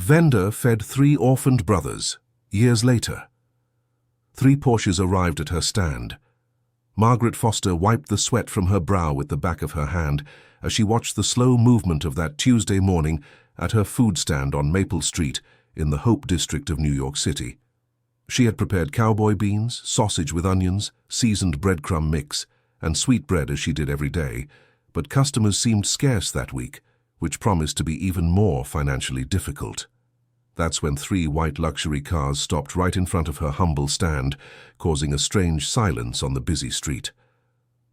vendor fed 3 orphaned brothers, years later. 3 Porsches arrived at her stand. Margaret Foster wiped the sweat from her brow with the back of her hand as she watched the slow movement of that Tuesday morning at her food stand on Maple Street in the Hope District of New York City. She had prepared cowboy beans, sausage with onions, seasoned breadcrumb mix, and sweetbread as she did every day, but customers seemed scarce that week, which promised to be even more financially difficult. That's when 3 white luxury cars stopped right in front of her humble stand, causing a strange silence on the busy street.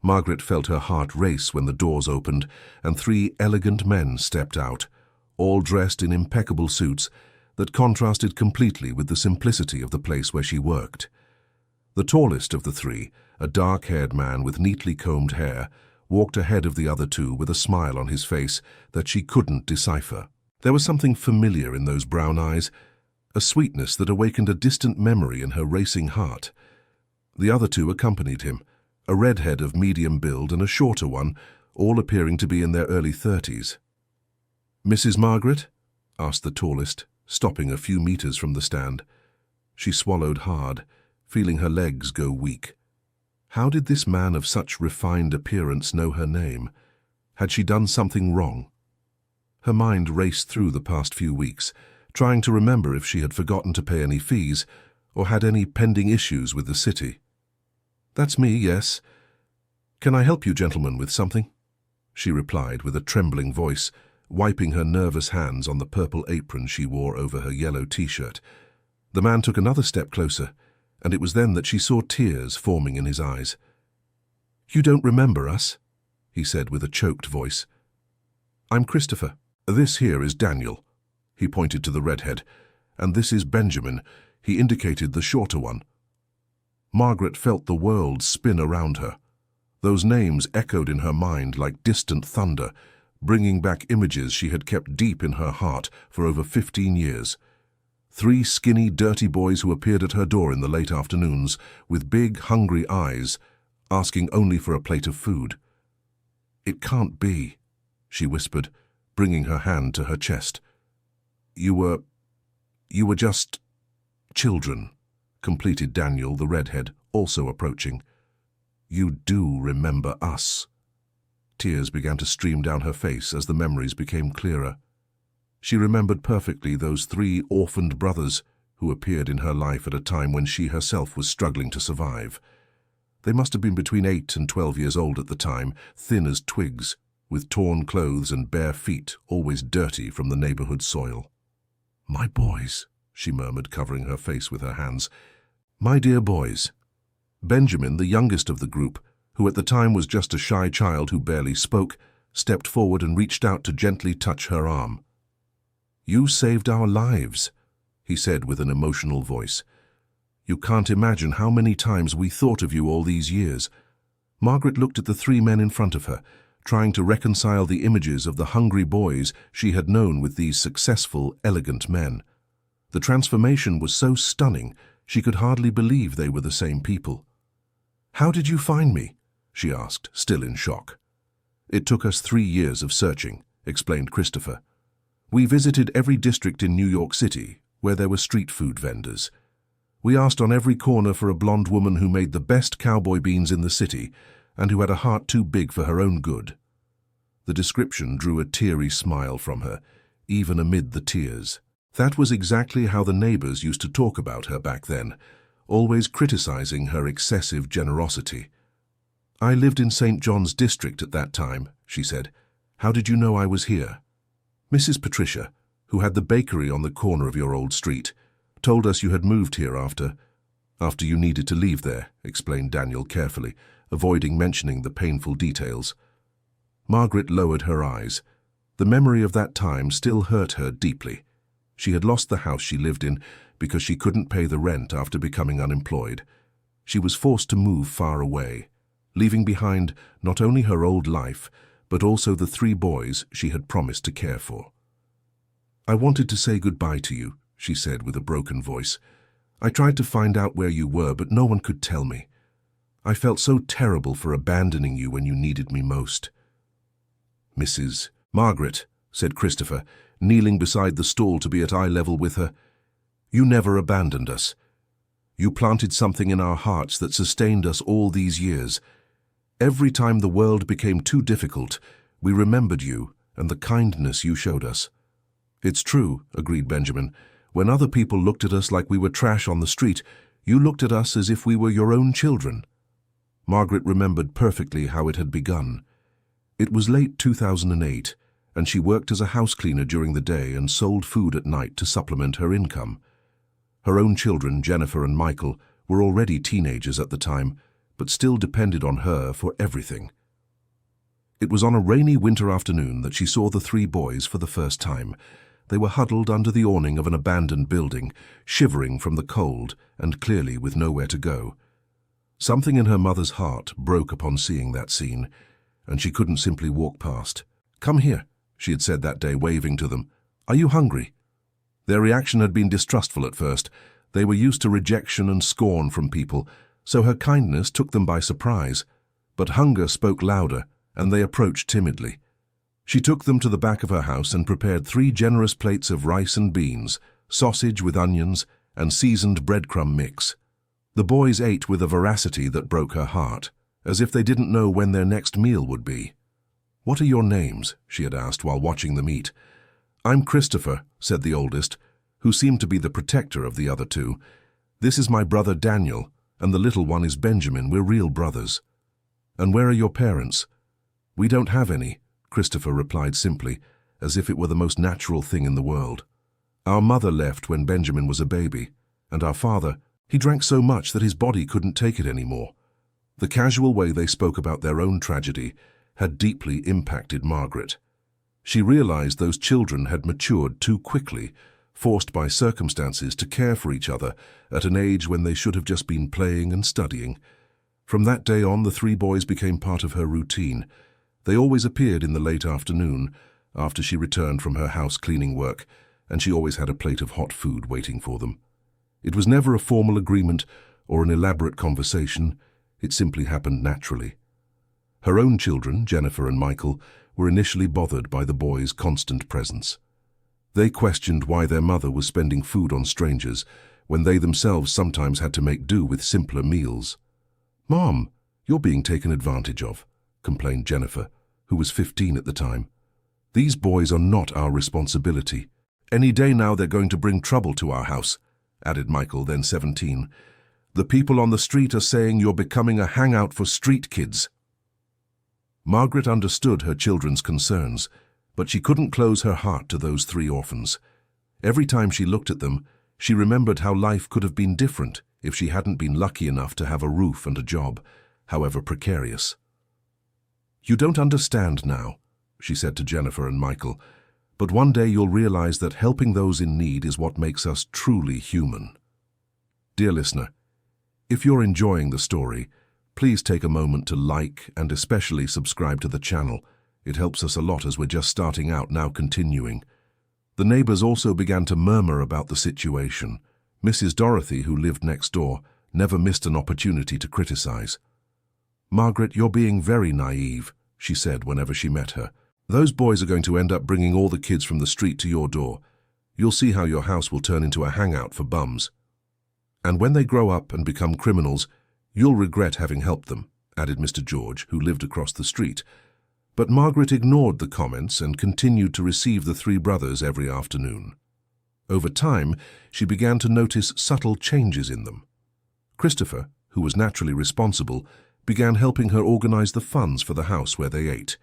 Margaret felt her heart race when the doors opened and 3 elegant men stepped out, all dressed in impeccable suits that contrasted completely with the simplicity of the place where she worked. The tallest of the 3, a dark-haired man with neatly combed hair, walked ahead of the other 2 with a smile on his face that she couldn't decipher. There was something familiar in those brown eyes, a sweetness that awakened a distant memory in her racing heart. The other 2 accompanied him, a redhead of medium build and a shorter one, all appearing to be in their early 30s. "Mrs. Margaret?" asked the tallest, stopping a few meters from the stand. She swallowed hard, feeling her legs go weak. How did this man of such refined appearance know her name? Had she done something wrong? Her mind raced through the past few weeks, trying to remember if she had forgotten to pay any fees or had any pending issues with the city. "That's me, yes. Can I help you gentlemen with something?" she replied with a trembling voice, wiping her nervous hands on the purple apron she wore over her yellow t-shirt. The man took another step closer, and it was then that she saw tears forming in his eyes. "You don't remember us?" he said with a choked voice. "I'm Christopher. This here is Daniel." He pointed to the redhead. "And this is Benjamin." He indicated the shorter one. Margaret felt the world spin around her. Those names echoed in her mind like distant thunder, bringing back images she had kept deep in her heart for over 15 years. 3 skinny, dirty boys who appeared at her door in the late afternoons, with big, hungry eyes, asking only for a plate of food. "It can't be," she whispered, bringing her hand to her chest. You were just children," completed Daniel, the redhead, also approaching. "You do remember us." Tears began to stream down her face as the memories became clearer. She remembered perfectly those 3 orphaned brothers who appeared in her life at a time when she herself was struggling to survive. They must have been between 8 and 12 years old at the time, thin as twigs, with torn clothes and bare feet, always dirty from the neighborhood soil. "My boys," she murmured, covering her face with her hands. "My dear boys." Benjamin, the youngest of the group, who at the time was just a shy child who barely spoke, stepped forward and reached out to gently touch her arm. "You saved our lives," he said with an emotional voice. "You can't imagine how many times we thought of you all these years." Margaret looked at the 3 men in front of her, trying to reconcile the images of the hungry boys she had known with these successful, elegant men. The transformation was so stunning, she could hardly believe they were the same people. "How did you find me?" she asked, still in shock. "It took us 3 years of searching," explained Christopher. "We visited every district in New York City where there were street food vendors. We asked on every corner for a blonde woman who made the best cowboy beans in the city and who had a heart too big for her own good." The description drew a teary smile from her, even amid the tears. That was exactly how the neighbors used to talk about her back then, always criticizing her excessive generosity. "I lived in St. John's district at that time," she said. "How did you know I was here?" "Mrs. Patricia, who had the bakery on the corner of your old street, told us you had moved here after you needed to leave there," explained Daniel carefully, avoiding mentioning the painful details. Margaret lowered her eyes. The memory of that time still hurt her deeply. She had lost the house she lived in because she couldn't pay the rent after becoming unemployed. She was forced to move far away, leaving behind not only her old life, but also the 3 boys she had promised to care for. "I wanted to say goodbye to you," she said with a broken voice. "I tried to find out where you were, but no one could tell me. I felt so terrible for abandoning you when you needed me most." "Mrs. Margaret," said Christopher, kneeling beside the stall to be at eye level with her. "You never abandoned us. You planted something in our hearts that sustained us all these years. Every time the world became too difficult, we remembered you and the kindness you showed us." "It's true," agreed Benjamin. "When other people looked at us like we were trash on the street, you looked at us as if we were your own children." Margaret remembered perfectly how it had begun. It was late 2008, and she worked as a house cleaner during the day and sold food at night to supplement her income. Her own children, Jennifer and Michael, were already teenagers at the time, but still depended on her for everything. It was on a rainy winter afternoon that she saw the three boys for the first time. They were huddled under the awning of an abandoned building, shivering from the cold and clearly with nowhere to go. Something in her mother's heart broke upon seeing that scene, and she couldn't simply walk past. "Come here," she had said that day, waving to them. "Are you hungry?" Their reaction had been distrustful at first. They were used to rejection and scorn from people, so her kindness took them by surprise. But hunger spoke louder, and they approached timidly. She took them to the back of her house and prepared 3 generous plates of rice and beans, sausage with onions, and seasoned breadcrumb mix. The boys ate with a voracity that broke her heart, as if they didn't know when their next meal would be. "What are your names?" she had asked while watching them eat. "I'm Christopher," said the oldest, who seemed to be the protector of the other two. "This is my brother Daniel, and the little one is Benjamin. We're real brothers." "And where are your parents?" "We don't have any," Christopher replied simply, as if it were the most natural thing in the world. "Our mother left when Benjamin was a baby, and our father, he drank so much that his body couldn't take it anymore." The casual way they spoke about their own tragedy had deeply impacted Margaret. She realized those children had matured too quickly, forced by circumstances to care for each other at an age when they should have just been playing and studying. From that day on, the 3 boys became part of her routine. They always appeared in the late afternoon, after she returned from her house cleaning work, and she always had a plate of hot food waiting for them. It was never a formal agreement or an elaborate conversation. It simply happened naturally. Her own children, Jennifer and Michael, were initially bothered by the boys' constant presence. They questioned why their mother was spending food on strangers when they themselves sometimes had to make do with simpler meals. "Mom, you're being taken advantage of," complained Jennifer, who was 15 at the time. "These boys are not our responsibility. Any day now they're going to bring trouble to our house," added Michael, then 17. "The people on the street are saying you're becoming a hangout for street kids." Margaret understood her children's concerns, but she couldn't close her heart to those 3 orphans. Every time she looked at them, she remembered how life could have been different if she hadn't been lucky enough to have a roof and a job, however precarious. "You don't understand now," she said to Jennifer and Michael, "but one day you'll realize that helping those in need is what makes us truly human." Dear listener, if you're enjoying the story, please take a moment to like and especially subscribe to the channel. It helps us a lot as we're just starting out, now continuing. The neighbors also began to murmur about the situation. Mrs. Dorothy, who lived next door, never missed an opportunity to criticize. "Margaret, you're being very naive," she said whenever she met her. "Those boys are going to end up bringing all the kids from the street to your door. You'll see how your house will turn into a hangout for bums. And when they grow up and become criminals, you'll regret having helped them," added Mr. George, who lived across the street. But Margaret ignored the comments and continued to receive the 3 brothers every afternoon. Over time, she began to notice subtle changes in them. Christopher, who was naturally responsible, began helping her organize the funds for the house where they ate.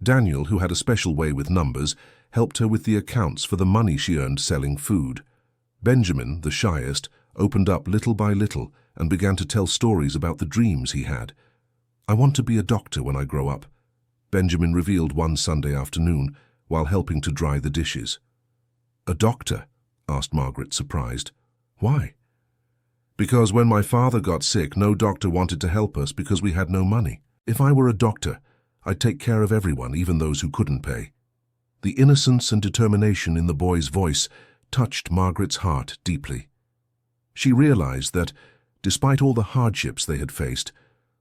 Daniel, who had a special way with numbers, helped her with the accounts for the money she earned selling food. Benjamin, the shyest, opened up little by little and began to tell stories about the dreams he had. "I want to be a doctor when I grow up," Benjamin revealed one Sunday afternoon while helping to dry the dishes. "A doctor?" asked Margaret, surprised. "Why?" "Because when my father got sick, no doctor wanted to help us because we had no money. If I were a doctor, I'd take care of everyone, even those who couldn't pay." The innocence and determination in the boy's voice touched Margaret's heart deeply. She realized that, despite all the hardships they had faced,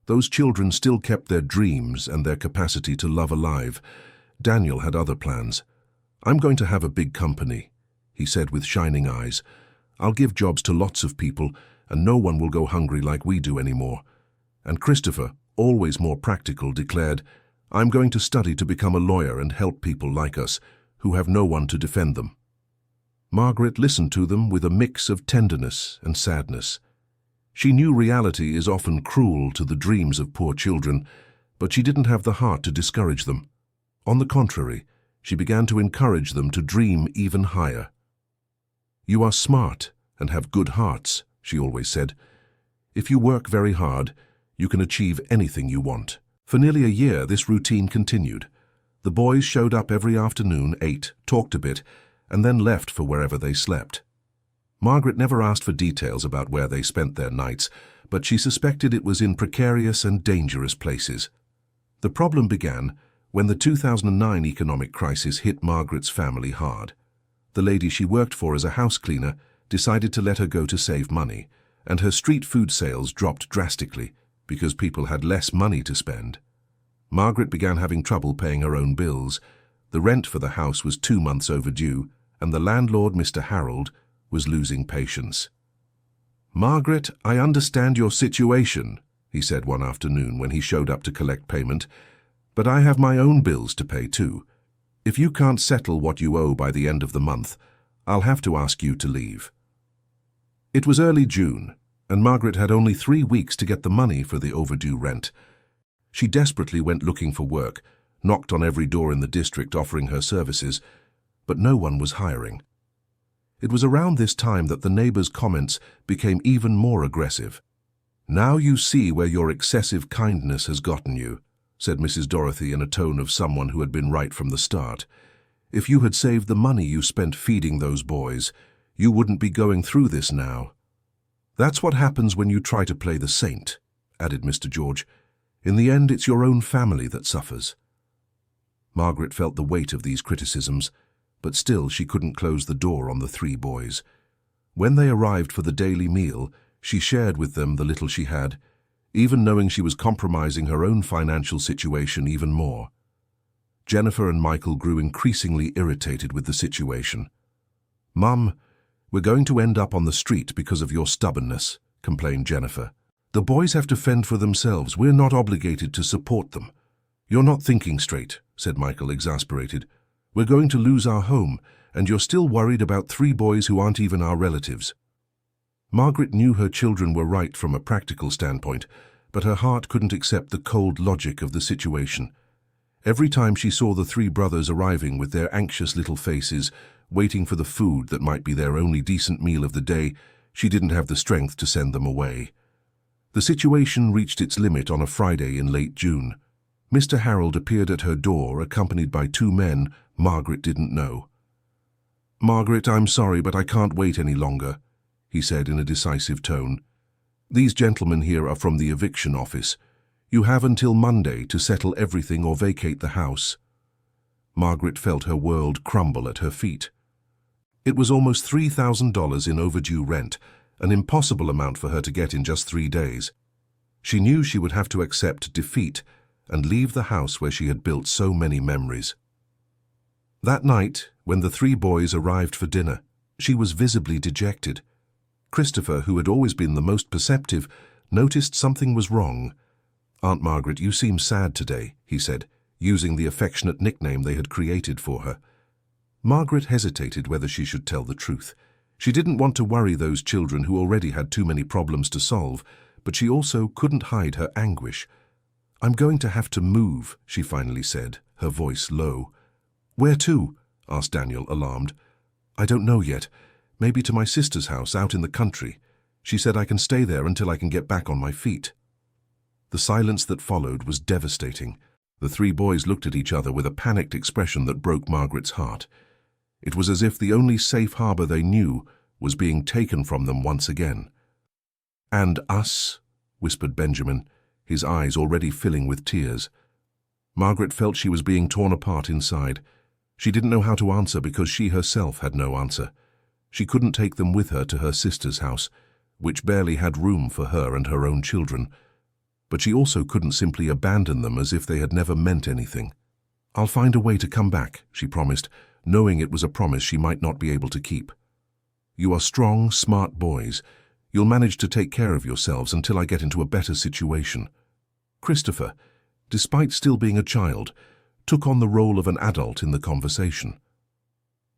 those children still kept their dreams and their capacity to love alive. Daniel had other plans. "I'm going to have a big company," he said with shining eyes. "I'll give jobs to lots of people, and no one will go hungry like we do anymore." And Christopher, always more practical, declared, "I'm going to study to become a lawyer and help people like us, who have no one to defend them." Margaret listened to them with a mix of tenderness and sadness. She knew reality is often cruel to the dreams of poor children, but she didn't have the heart to discourage them. On the contrary, she began to encourage them to dream even higher. "You are smart and have good hearts," she always said. "If you work very hard, you can achieve anything you want." For nearly a year, this routine continued. The boys showed up every afternoon, ate, talked a bit, and then left for wherever they slept. Margaret never asked for details about where they spent their nights, but she suspected it was in precarious and dangerous places. The problem began when the 2009 economic crisis hit Margaret's family hard. The lady she worked for as a house cleaner decided to let her go to save money, and her street food sales dropped drastically because people had less money to spend. Margaret began having trouble paying her own bills. The rent for the house was 2 months overdue, and the landlord, Mr. Harold, was losing patience. "Margaret, I understand your situation," he said one afternoon when he showed up to collect payment, "but I have my own bills to pay too. If you can't settle what you owe by the end of the month, I'll have to ask you to leave." It was early June, and Margaret had only 3 weeks to get the money for the overdue rent. She desperately went looking for work, knocked on every door in the district offering her services, but no one was hiring. It was around this time that the neighbors' comments became even more aggressive. "Now you see where your excessive kindness has gotten you," said Mrs. Dorothy in a tone of someone who had been right from the start. "If you had saved the money you spent feeding those boys, you wouldn't be going through this now." "That's what happens when you try to play the saint," added Mr. George. "In the end, it's your own family that suffers." Margaret felt the weight of these criticisms, but still she couldn't close the door on the 3 boys. When they arrived for the daily meal, she shared with them the little she had, even knowing she was compromising her own financial situation even more. Jennifer and Michael grew increasingly irritated with the situation. "Mum, we're going to end up on the street because of your stubbornness," complained Jennifer. "The boys have to fend for themselves. We're not obligated to support them." "You're not thinking straight," said Michael, exasperated. "We're going to lose our home, and you're still worried about 3 boys who aren't even our relatives." Margaret knew her children were right from a practical standpoint, but her heart couldn't accept the cold logic of the situation. Every time she saw the 3 brothers arriving with their anxious little faces, waiting for the food that might be their only decent meal of the day, she didn't have the strength to send them away. The situation reached its limit on a Friday in late June. Mr. Harold appeared at her door, accompanied by 2 men Margaret didn't know. "Margaret, I'm sorry, but I can't wait any longer," he said in a decisive tone. "These gentlemen here are from the eviction office. You have until Monday to settle everything or vacate the house." Margaret felt her world crumble at her feet. It was almost $3,000 in overdue rent, an impossible amount for her to get in just 3 days. She knew she would have to accept defeat and leave the house where she had built so many memories. That night, when the 3 boys arrived for dinner, she was visibly dejected. Christopher, who had always been the most perceptive, noticed something was wrong. "Aunt Margaret, you seem sad today," he said, using the affectionate nickname they had created for her. Margaret hesitated whether she should tell the truth. She didn't want to worry those children who already had too many problems to solve, but she also couldn't hide her anguish. "I'm going to have to move," she finally said, her voice low. "Where to?" asked Daniel, alarmed. "I don't know yet. Maybe to my sister's house out in the country. She said I can stay there until I can get back on my feet." The silence that followed was devastating. The 3 boys looked at each other with a panicked expression that broke Margaret's heart. It was as if the only safe harbor they knew was being taken from them once again. "And us?" whispered Benjamin, his eyes already filling with tears. Margaret felt she was being torn apart inside. She didn't know how to answer because she herself had no answer. She couldn't take them with her to her sister's house, which barely had room for her and her own children. But she also couldn't simply abandon them as if they had never meant anything. "I'll find a way to come back," she promised, knowing it was a promise she might not be able to keep. "You are strong, smart boys. You'll manage to take care of yourselves until I get into a better situation." Christopher, despite still being a child, took on the role of an adult in the conversation.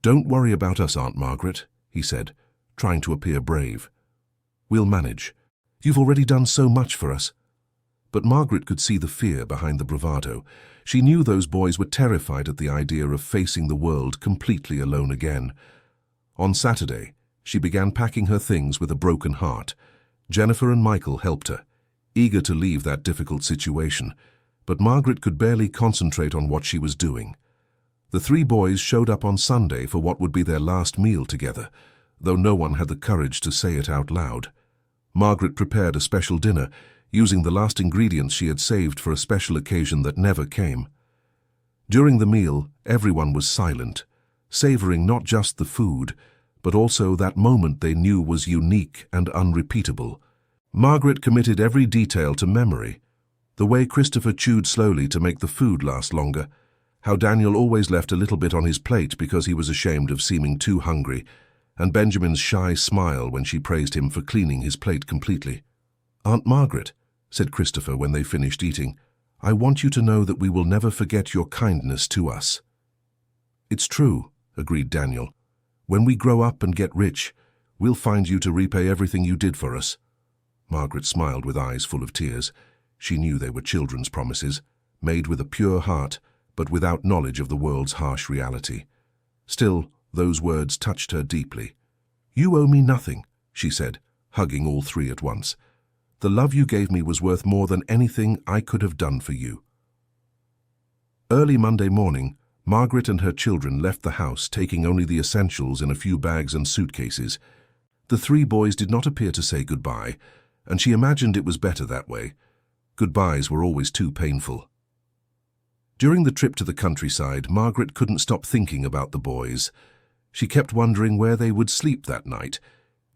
"Don't worry about us, Aunt Margaret," he said, trying to appear brave. "We'll manage. You've already done so much for us." But Margaret could see the fear behind the bravado. She knew those boys were terrified at the idea of facing the world completely alone again. On Saturday, she began packing her things with a broken heart. Jennifer and Michael helped her, eager to leave that difficult situation, but Margaret could barely concentrate on what she was doing. The three boys showed up on Sunday for what would be their last meal together, though no one had the courage to say it out loud. Margaret prepared a special dinner, using the last ingredients she had saved for a special occasion that never came. During the meal, everyone was silent, savoring not just the food, but also that moment they knew was unique and unrepeatable. Margaret committed every detail to memory. The way Christopher chewed slowly to make the food last longer, how Daniel always left a little bit on his plate because he was ashamed of seeming too hungry, and Benjamin's shy smile when she praised him for cleaning his plate completely. "Aunt Margaret," said Christopher when they finished eating, "I want you to know that we will never forget your kindness to us." "It's true," agreed Daniel. "When we grow up and get rich, we'll find you to repay everything you did for us." Margaret smiled with eyes full of tears. She knew they were children's promises, made with a pure heart, but without knowledge of the world's harsh reality. Still, those words touched her deeply. "You owe me nothing," she said, hugging all three at once. "The love you gave me was worth more than anything I could have done for you." Early Monday morning, Margaret and her children left the house, taking only the essentials in a few bags and suitcases. The three boys did not appear to say goodbye, and she imagined it was better that way. Goodbyes were always too painful. During the trip to the countryside, Margaret couldn't stop thinking about the boys. She kept wondering where they would sleep that night,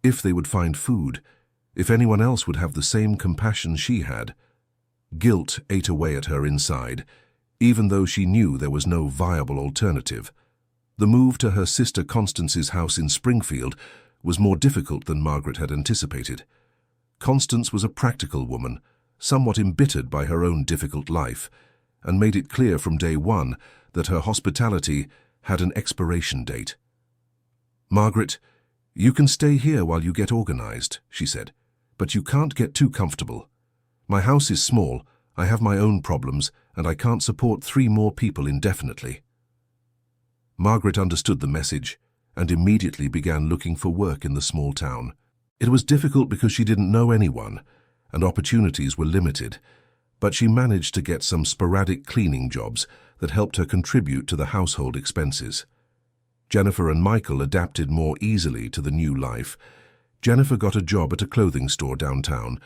if they would find food, if anyone else would have the same compassion she had. Guilt ate away at her inside, even though she knew there was no viable alternative. The move to her sister Constance's house in Springfield was more difficult than Margaret had anticipated. Constance was a practical woman, somewhat embittered by her own difficult life, and made it clear from day one that her hospitality had an expiration date. "Margaret, you can stay here while you get organized," she said, "but you can't get too comfortable. My house is small, I have my own problems, and I can't support 3 more people indefinitely." Margaret understood the message and immediately began looking for work in the small town. It was difficult because she didn't know anyone, and opportunities were limited, but she managed to get some sporadic cleaning jobs that helped her contribute to the household expenses. Jennifer and Michael adapted more easily to the new life. Jennifer got a job at a clothing store downtown,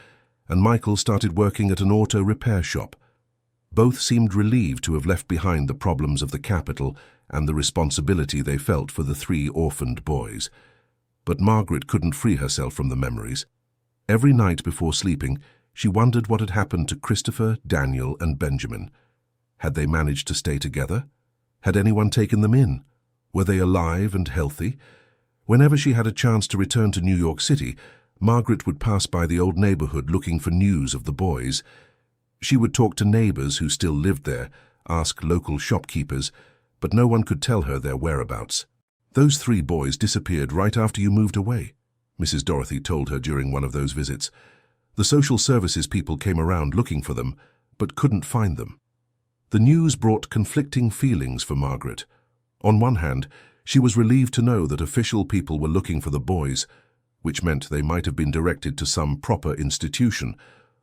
and Michael started working at an auto repair shop. Both seemed relieved to have left behind the problems of the capital and the responsibility they felt for the 3 orphaned boys. But Margaret couldn't free herself from the memories. Every night before sleeping, she wondered what had happened to Christopher, Daniel, and Benjamin. Had they managed to stay together? Had anyone taken them in? Were they alive and healthy? Whenever she had a chance to return to New York City, Margaret would pass by the old neighborhood looking for news of the boys. She would talk to neighbors who still lived there, ask local shopkeepers, but no one could tell her their whereabouts. "Those 3 boys disappeared right after you moved away," Mrs. Dorothy told her during one of those visits. "The social services people came around looking for them, but couldn't find them." The news brought conflicting feelings for Margaret. On one hand, she was relieved to know that official people were looking for the boys, which meant they might have been directed to some proper institution.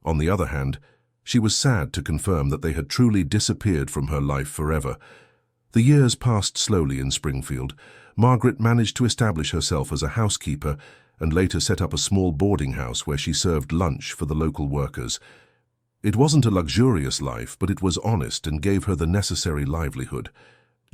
On the other hand, she was sad to confirm that they had truly disappeared from her life forever. The years passed slowly in Springfield. Margaret managed to establish herself as a housekeeper and later set up a small boarding house where she served lunch for the local workers. It wasn't a luxurious life, but it was honest and gave her the necessary livelihood.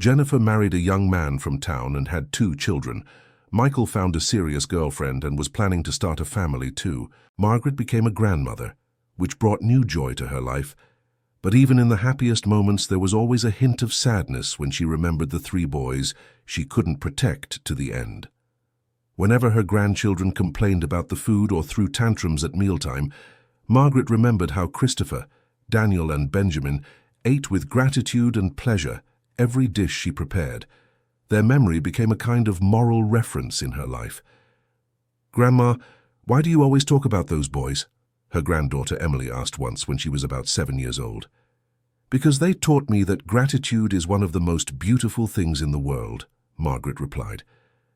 Jennifer married a young man from town and had 2 children. Michael found a serious girlfriend and was planning to start a family too. Margaret became a grandmother, which brought new joy to her life. But even in the happiest moments, there was always a hint of sadness when she remembered the three boys she couldn't protect to the end. Whenever her grandchildren complained about the food or threw tantrums at mealtime, Margaret remembered how Christopher, Daniel, and Benjamin ate with gratitude and pleasure every dish she prepared. Their memory became a kind of moral reference in her life. "Grandma, why do you always talk about those boys?" her granddaughter Emily asked once when she was about 7 years old. "Because they taught me that gratitude is one of the most beautiful things in the world," Margaret replied.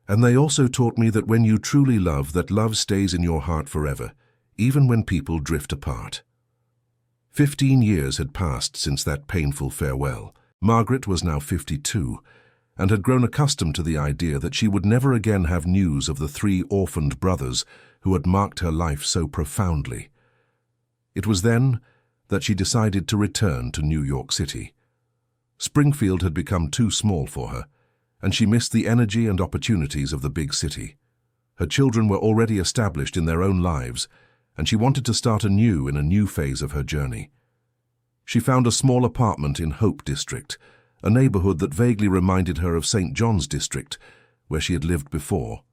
"And they also taught me that when you truly love, that love stays in your heart forever, even when people drift apart." 15 years had passed since that painful farewell. Margaret was now 52, and had grown accustomed to the idea that she would never again have news of the three orphaned brothers who had marked her life so profoundly. It was then that she decided to return to New York City. Springfield had become too small for her, and she missed the energy and opportunities of the big city. Her children were already established in their own lives, and she wanted to start anew in a new phase of her journey. She found a small apartment in Hope District, a neighborhood that vaguely reminded her of St. John's District, where she had lived before.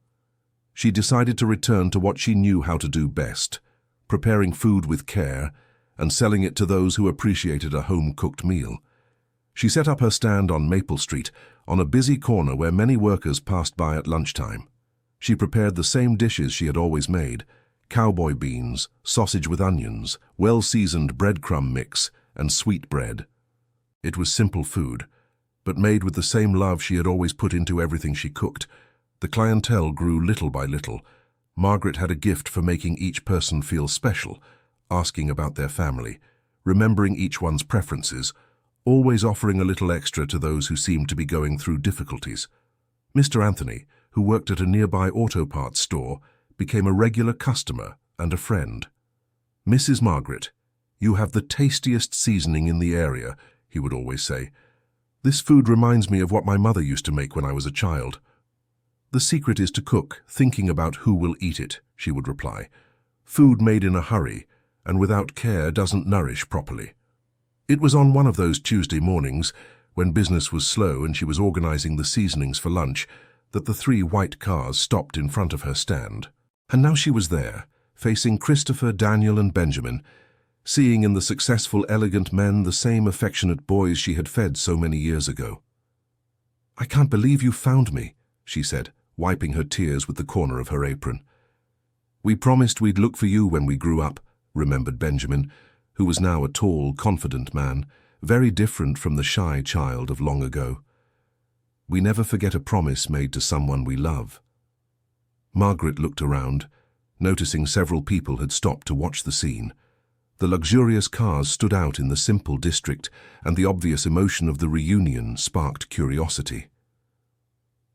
She decided to return to what she knew how to do best, preparing food with care and selling it to those who appreciated a home-cooked meal. She set up her stand on Maple Street, on a busy corner where many workers passed by at lunchtime. She prepared the same dishes she had always made: cowboy beans, sausage with onions, well-seasoned breadcrumb mix, and sweet bread. It was simple food, but made with the same love she had always put into everything she cooked. The clientele grew little by little. Margaret had a gift for making each person feel special, asking about their family, remembering each one's preferences, always offering a little extra to those who seemed to be going through difficulties. Mr. Anthony, who worked at a nearby auto parts store, became a regular customer and a friend. "Mrs. Margaret, you have the tastiest seasoning in the area," he would always say. "This food reminds me of what my mother used to make when I was a child." "The secret is to cook, thinking about who will eat it," she would reply. "Food made in a hurry and without care doesn't nourish properly." It was on one of those Tuesday mornings, when business was slow and she was organizing the seasonings for lunch, that the three white cars stopped in front of her stand. And now she was there, facing Christopher, Daniel, and Benjamin, seeing in the successful, elegant men the same affectionate boys she had fed so many years ago. "I can't believe you found me," she said, wiping her tears with the corner of her apron. "We promised we'd look for you when we grew up," remembered Benjamin, who was now a tall, confident man, very different from the shy child of long ago. "We never forget a promise made to someone we love." Margaret looked around, noticing several people had stopped to watch the scene. The luxurious cars stood out in the simple district, and the obvious emotion of the reunion sparked curiosity.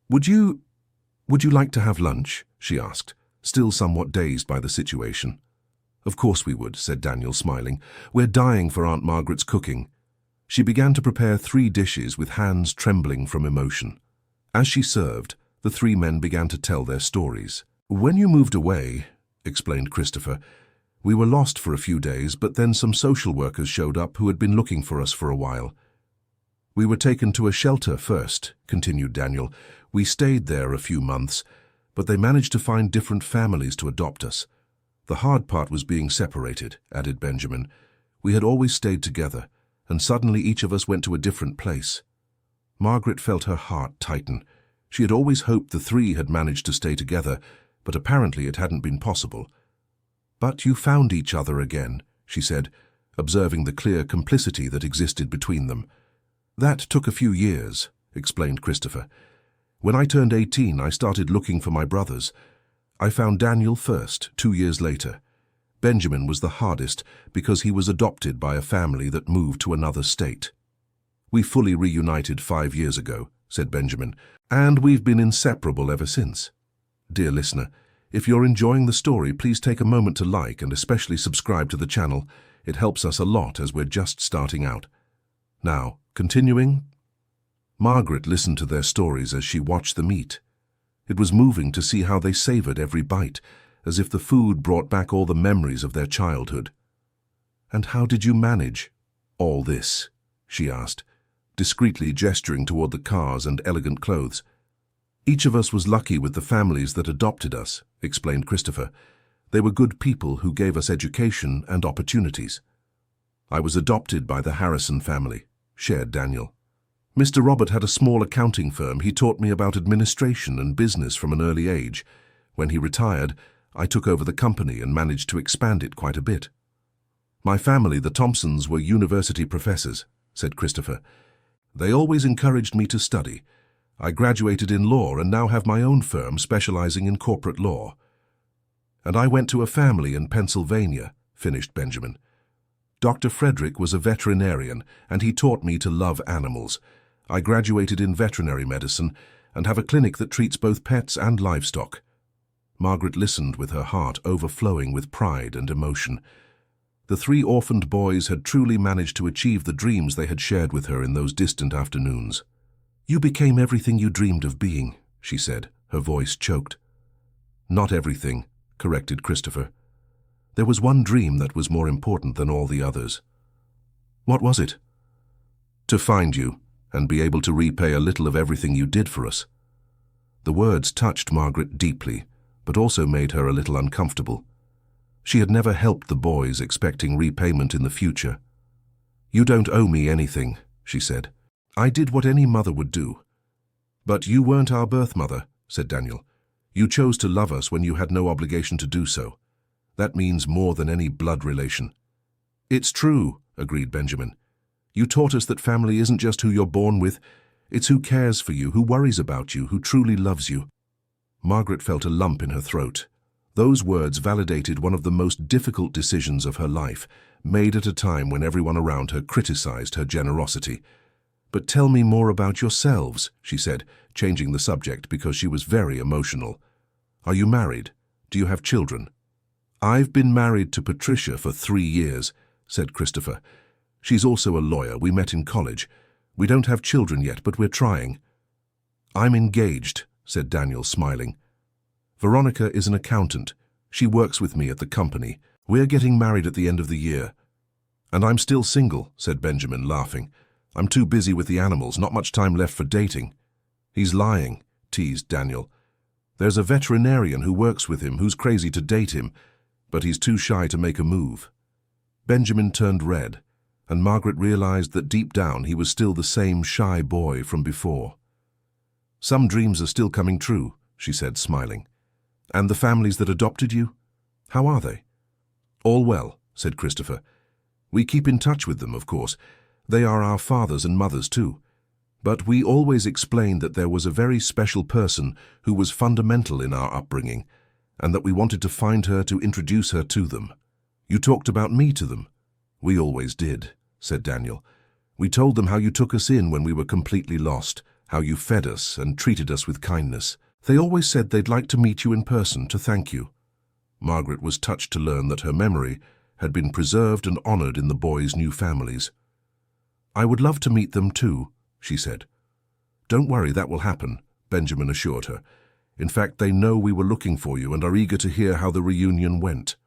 Would you like to have lunch?" she asked, still somewhat dazed by the situation. "Of course we would," said Daniel, smiling. "We're dying for Aunt Margaret's cooking." She began to prepare 3 dishes with hands trembling from emotion. As she served, the 3 men began to tell their stories. "When you moved away," explained Christopher, "we were lost for a few days, but then some social workers showed up who had been looking for us for a while. We were taken to a shelter first," continued Daniel. "We stayed there a few months, but they managed to find different families to adopt us. The hard part was being separated," added Benjamin. "We had always stayed together, and suddenly each of us went to a different place." Margaret felt her heart tighten. She had always hoped the 3 had managed to stay together, but apparently it hadn't been possible. "But you found each other again," she said, observing the clear complicity that existed between them. "That took a few years," explained Christopher. "When I turned 18, I started looking for my brothers. I found Daniel first, 2 years later. Benjamin was the hardest because he was adopted by a family that moved to another state. We fully reunited 5 years ago," said Benjamin, "and we've been inseparable ever since." Dear listener, if you're enjoying the story, please take a moment to like and especially subscribe to the channel. It helps us a lot as we're just starting out. Now, continuing. Margaret listened to their stories as she watched them eat. It was moving to see how they savored every bite, as if the food brought back all the memories of their childhood. "And how did you manage?" "All this?" she asked, discreetly gesturing toward the cars and elegant clothes. "Each of us was lucky with the families that adopted us," explained Christopher. "They were good people who gave us education and opportunities." "I was adopted by the Harrison family," shared Daniel. "Mr. Robert had a small accounting firm. He taught me about administration and business from an early age. When he retired, I took over the company and managed to expand it quite a bit." "My family, the Thompsons, were university professors," said Christopher. "They always encouraged me to study. I graduated in law and now have my own firm specializing in corporate law." "And I went to a family in Pennsylvania," finished Benjamin. "Dr. Frederick was a veterinarian, and he taught me to love animals. I graduated in veterinary medicine and have a clinic that treats both pets and livestock." Margaret listened with her heart overflowing with pride and emotion. The three orphaned boys had truly managed to achieve the dreams they had shared with her in those distant afternoons. "You became everything you dreamed of being," she said, her voice choked. "Not everything," corrected Christopher. "There was one dream that was more important than all the others." "What was it?" "To find you and be able to repay a little of everything you did for us." The words touched Margaret deeply, but also made her a little uncomfortable. She had never helped the boys, expecting repayment in the future. "You don't owe me anything," she said. "I did what any mother would do." "But you weren't our birth mother," said Daniel. "You chose to love us when you had no obligation to do so. That means more than any blood relation." "It's true," agreed Benjamin. "You taught us that family isn't just who you're born with, it's who cares for you, who worries about you, who truly loves you." Margaret felt a lump in her throat. Those words validated one of the most difficult decisions of her life, made at a time when everyone around her criticized her generosity. "But tell me more about yourselves," she said, changing the subject because she was very emotional. "Are you married? Do you have children?" "I've been married to Patricia for 3 years," said Christopher. "She's also a lawyer. We met in college. We don't have children yet, but we're trying." "I'm engaged," said Daniel, smiling. "Veronica is an accountant. She works with me at the company. We're getting married at the end of the year." "And I'm still single," said Benjamin, laughing. "I'm too busy with the animals, not much time left for dating." "He's lying," teased Daniel. "There's a veterinarian who works with him who's crazy to date him, but he's too shy to make a move." Benjamin turned red, and Margaret realized that deep down he was still the same shy boy from before. "Some dreams are still coming true," she said, smiling. "And the families that adopted you? How are they?" "All well," said Christopher. "We keep in touch with them, of course. They are our fathers and mothers too. But we always explained that there was a very special person who was fundamental in our upbringing, and that we wanted to find her to introduce her to them." "You talked about me to them?" "We always did," said Daniel. "We told them how you took us in when we were completely lost, how you fed us and treated us with kindness. They always said they'd like to meet you in person to thank you." Margaret was touched to learn that her memory had been preserved and honored in the boys' new families. "I would love to meet them too," she said. "Don't worry, that will happen," Benjamin assured her. "In fact, they know we were looking for you and are eager to hear how the reunion went."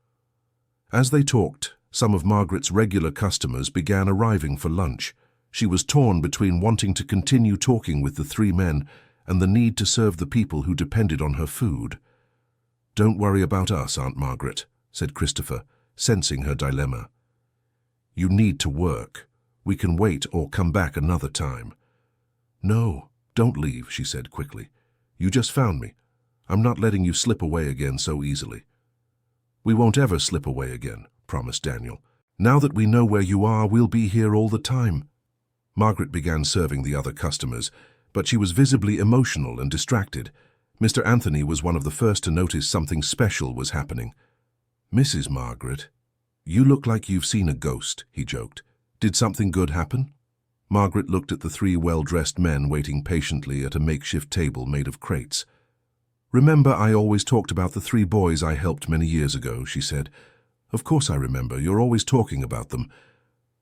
As they talked, some of Margaret's regular customers began arriving for lunch. She was torn between wanting to continue talking with the three men and the need to serve the people who depended on her food. "Don't worry about us, Aunt Margaret," said Christopher, sensing her dilemma. "You need to work. We can wait or come back another time." "No, don't leave," she said quickly. "You just found me. I'm not letting you slip away again so easily." "We won't ever slip away again," promised Daniel. "Now that we know where you are, we'll be here all the time." Margaret began serving the other customers, but she was visibly emotional and distracted. Mr. Anthony was one of the first to notice something special was happening. "Mrs. Margaret, you look like you've seen a ghost," he joked. "Did something good happen?" Margaret looked at the three well-dressed men waiting patiently at a makeshift table made of crates. "Remember, I always talked about the 3 boys I helped many years ago," she said. "Of course I remember. You're always talking about them."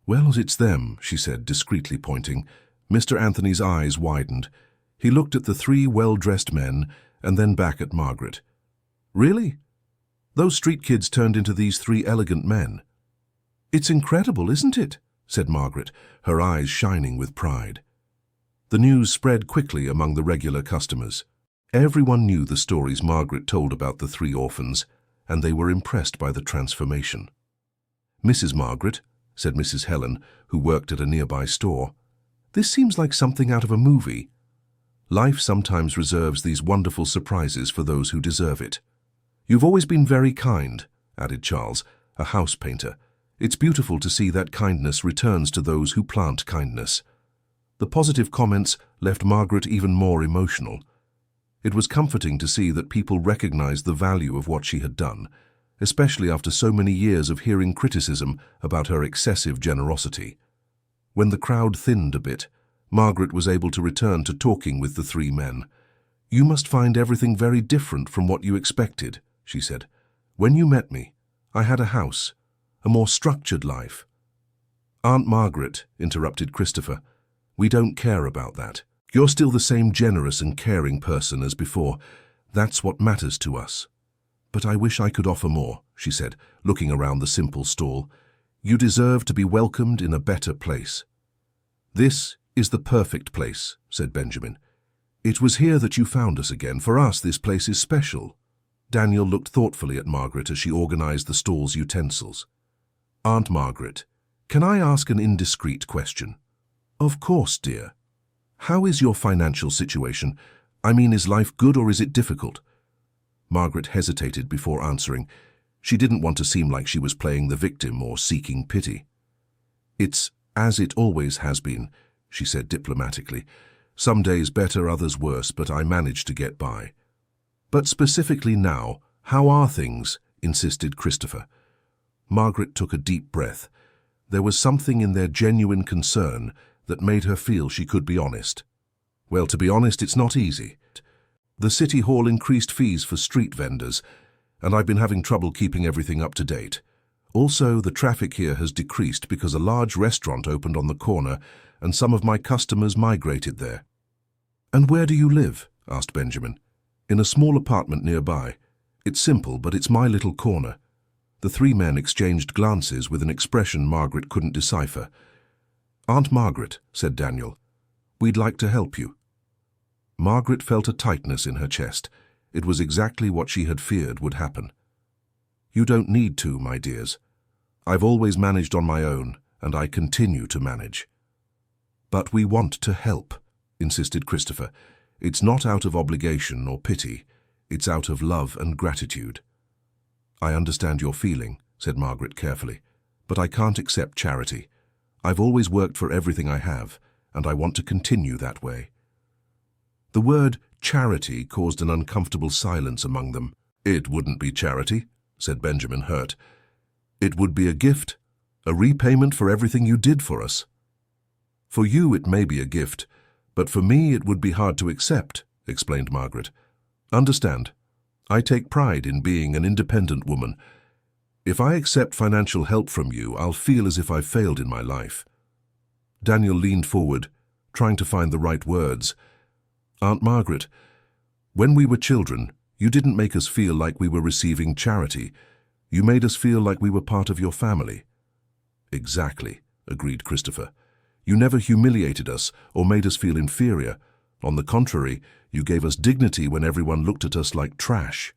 "Well, it's them," she said, discreetly pointing. Mr. Anthony's eyes widened. He looked at the 3 well-dressed men and then back at Margaret. "Really? Those street kids turned into these 3 elegant men." "It's incredible, isn't it?" said Margaret, her eyes shining with pride. The news spread quickly among the regular customers. Everyone knew the stories Margaret told about the 3 orphans, and they were impressed by the transformation. "Mrs. Margaret," said Mrs. Helen, who worked at a nearby store, "this seems like something out of a movie. Life sometimes reserves these wonderful surprises for those who deserve it." "You've always been very kind," added Charles, a house painter. "It's beautiful to see that kindness returns to those who plant kindness." The positive comments left Margaret even more emotional. It was comforting to see that people recognized the value of what she had done, especially after so many years of hearing criticism about her excessive generosity. When the crowd thinned a bit, Margaret was able to return to talking with the 3 men. "You must find everything very different from what you expected," she said. "When you met me, I had a house, a more structured life." "Aunt Margaret," interrupted Christopher, "we don't care about that. You're still the same generous and caring person as before. That's what matters to us." "But I wish I could offer more," she said, looking around the simple stall. "You deserve to be welcomed in a better place." "This is the perfect place," said Benjamin. "It was here that you found us again. For us, this place is special." Daniel looked thoughtfully at Margaret as she organized the stall's utensils. "Aunt Margaret, can I ask an indiscreet question?" "Of course, dear. How is your financial situation? I mean, is life good or is it difficult?" Margaret hesitated before answering. She didn't want to seem like she was playing the victim or seeking pity. "It's as it always has been," she said diplomatically. "Some days better, others worse, but I manage to get by." "But specifically now, how are things?" insisted Christopher. Margaret took a deep breath. There was something in their genuine concern that made her feel she could be honest. "Well, to be honest, it's not easy. The city hall increased fees for street vendors, and I've been having trouble keeping everything up to date. Also, the traffic here has decreased because a large restaurant opened on the corner and some of my customers migrated there." "And where do you live?" asked Benjamin. "In a small apartment nearby. It's simple, but it's my little corner." The 3 men exchanged glances with an expression Margaret couldn't decipher. "Aunt Margaret," said Daniel, "we'd like to help you." Margaret felt a tightness in her chest. It was exactly what she had feared would happen. "You don't need to, my dears. I've always managed on my own, and I continue to manage." "But we want to help," insisted Christopher. "It's not out of obligation or pity. It's out of love and gratitude." "I understand your feeling," said Margaret carefully, "but I can't accept charity. I've always worked for everything I have, and I want to continue that way." The word charity caused an uncomfortable silence among them. "It wouldn't be charity," said Benjamin, hurt. "It would be a gift, a repayment for everything you did for us." "For you it may be a gift, but for me it would be hard to accept," explained Margaret. "Understand, I take pride in being an independent woman. If I accept financial help from you, I'll feel as if I've failed in my life." Daniel leaned forward, trying to find the right words. "Aunt Margaret, when we were children, you didn't make us feel like we were receiving charity. You made us feel like we were part of your family." "Exactly," agreed Christopher. "You never humiliated us or made us feel inferior. On the contrary, you gave us dignity when everyone looked at us like trash."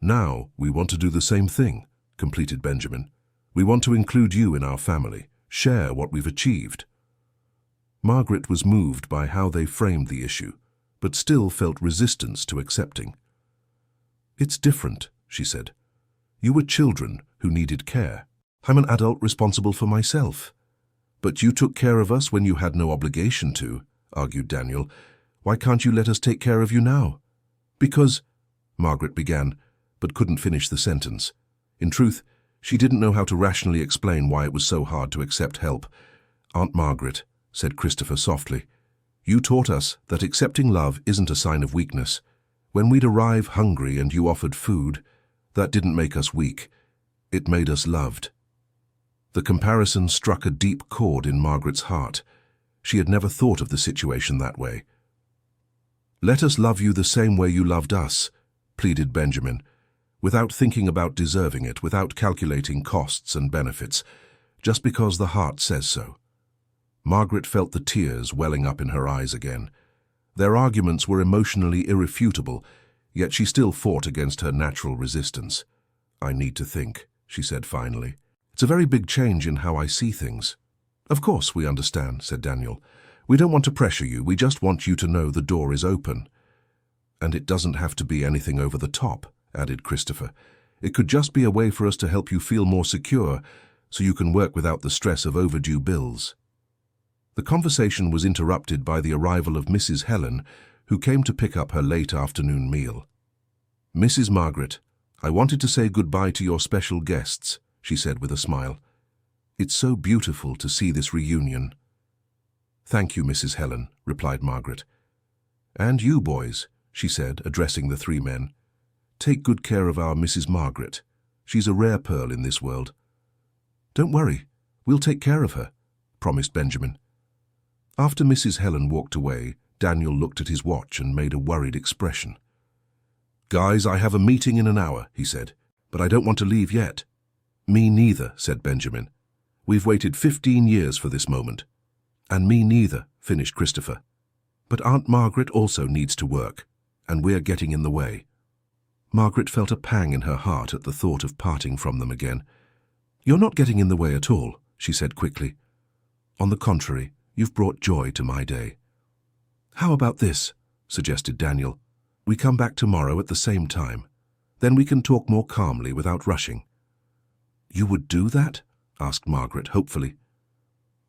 "Now we want to do the same thing," completed Benjamin. "We want to include you in our family, share what we've achieved." Margaret was moved by how they framed the issue, but still felt resistance to accepting. "It's different," she said. "You were children who needed care. I'm an adult responsible for myself." "But you took care of us when you had no obligation to," argued Daniel. "Why can't you let us take care of you now?" "Because," Margaret began, but couldn't finish the sentence. In truth, she didn't know how to rationally explain why it was so hard to accept help. "Aunt Margaret," said Christopher softly, "you taught us that accepting love isn't a sign of weakness. When we'd arrive hungry and you offered food, that didn't make us weak. It made us loved." The comparison struck a deep chord in Margaret's heart. She had never thought of the situation that way. "Let us love you the same way you loved us," pleaded Benjamin, without thinking about deserving it, without calculating costs and benefits. just because the heart says so. Margaret felt the tears welling up in her eyes again. Their arguments were emotionally irrefutable, yet she still fought against her natural resistance. "I need to think," she said finally. "It's a very big change in how I see things." "Of course we understand," said Daniel. "We don't want to pressure you, we just want you to know the door is open." "And it doesn't have to be anything over the top," added Christopher. "It could just be a way for us to help you feel more secure, so you can work without the stress of overdue bills." The conversation was interrupted by the arrival of Mrs. Helen, who came to pick up her late afternoon meal. "Mrs. Margaret, I wanted to say goodbye to your special guests," she said with a smile. "It's so beautiful to see this reunion." "Thank you, Mrs. Helen," replied Margaret. "And you, boys," she said, addressing the three men. "Take good care of our Mrs. Margaret. She's a rare pearl in this world." "Don't worry, we'll take care of her," promised Benjamin. After Mrs. Helen walked away, Daniel looked at his watch and made a worried expression. "Guys, I have a meeting in an hour," he said, "but I don't want to leave yet." "Me neither," said Benjamin. "We've waited 15 years for this moment." "And me neither," finished Christopher. "But Aunt Margaret also needs to work, and we're getting in the way." Margaret felt a pang in her heart at the thought of parting from them again. "You're not getting in the way at all," she said quickly. "On the contrary, you've brought joy to my day." "How about this?" suggested Daniel. "We come back tomorrow at the same time. Then we can talk more calmly without rushing." "You would do that?" asked Margaret hopefully.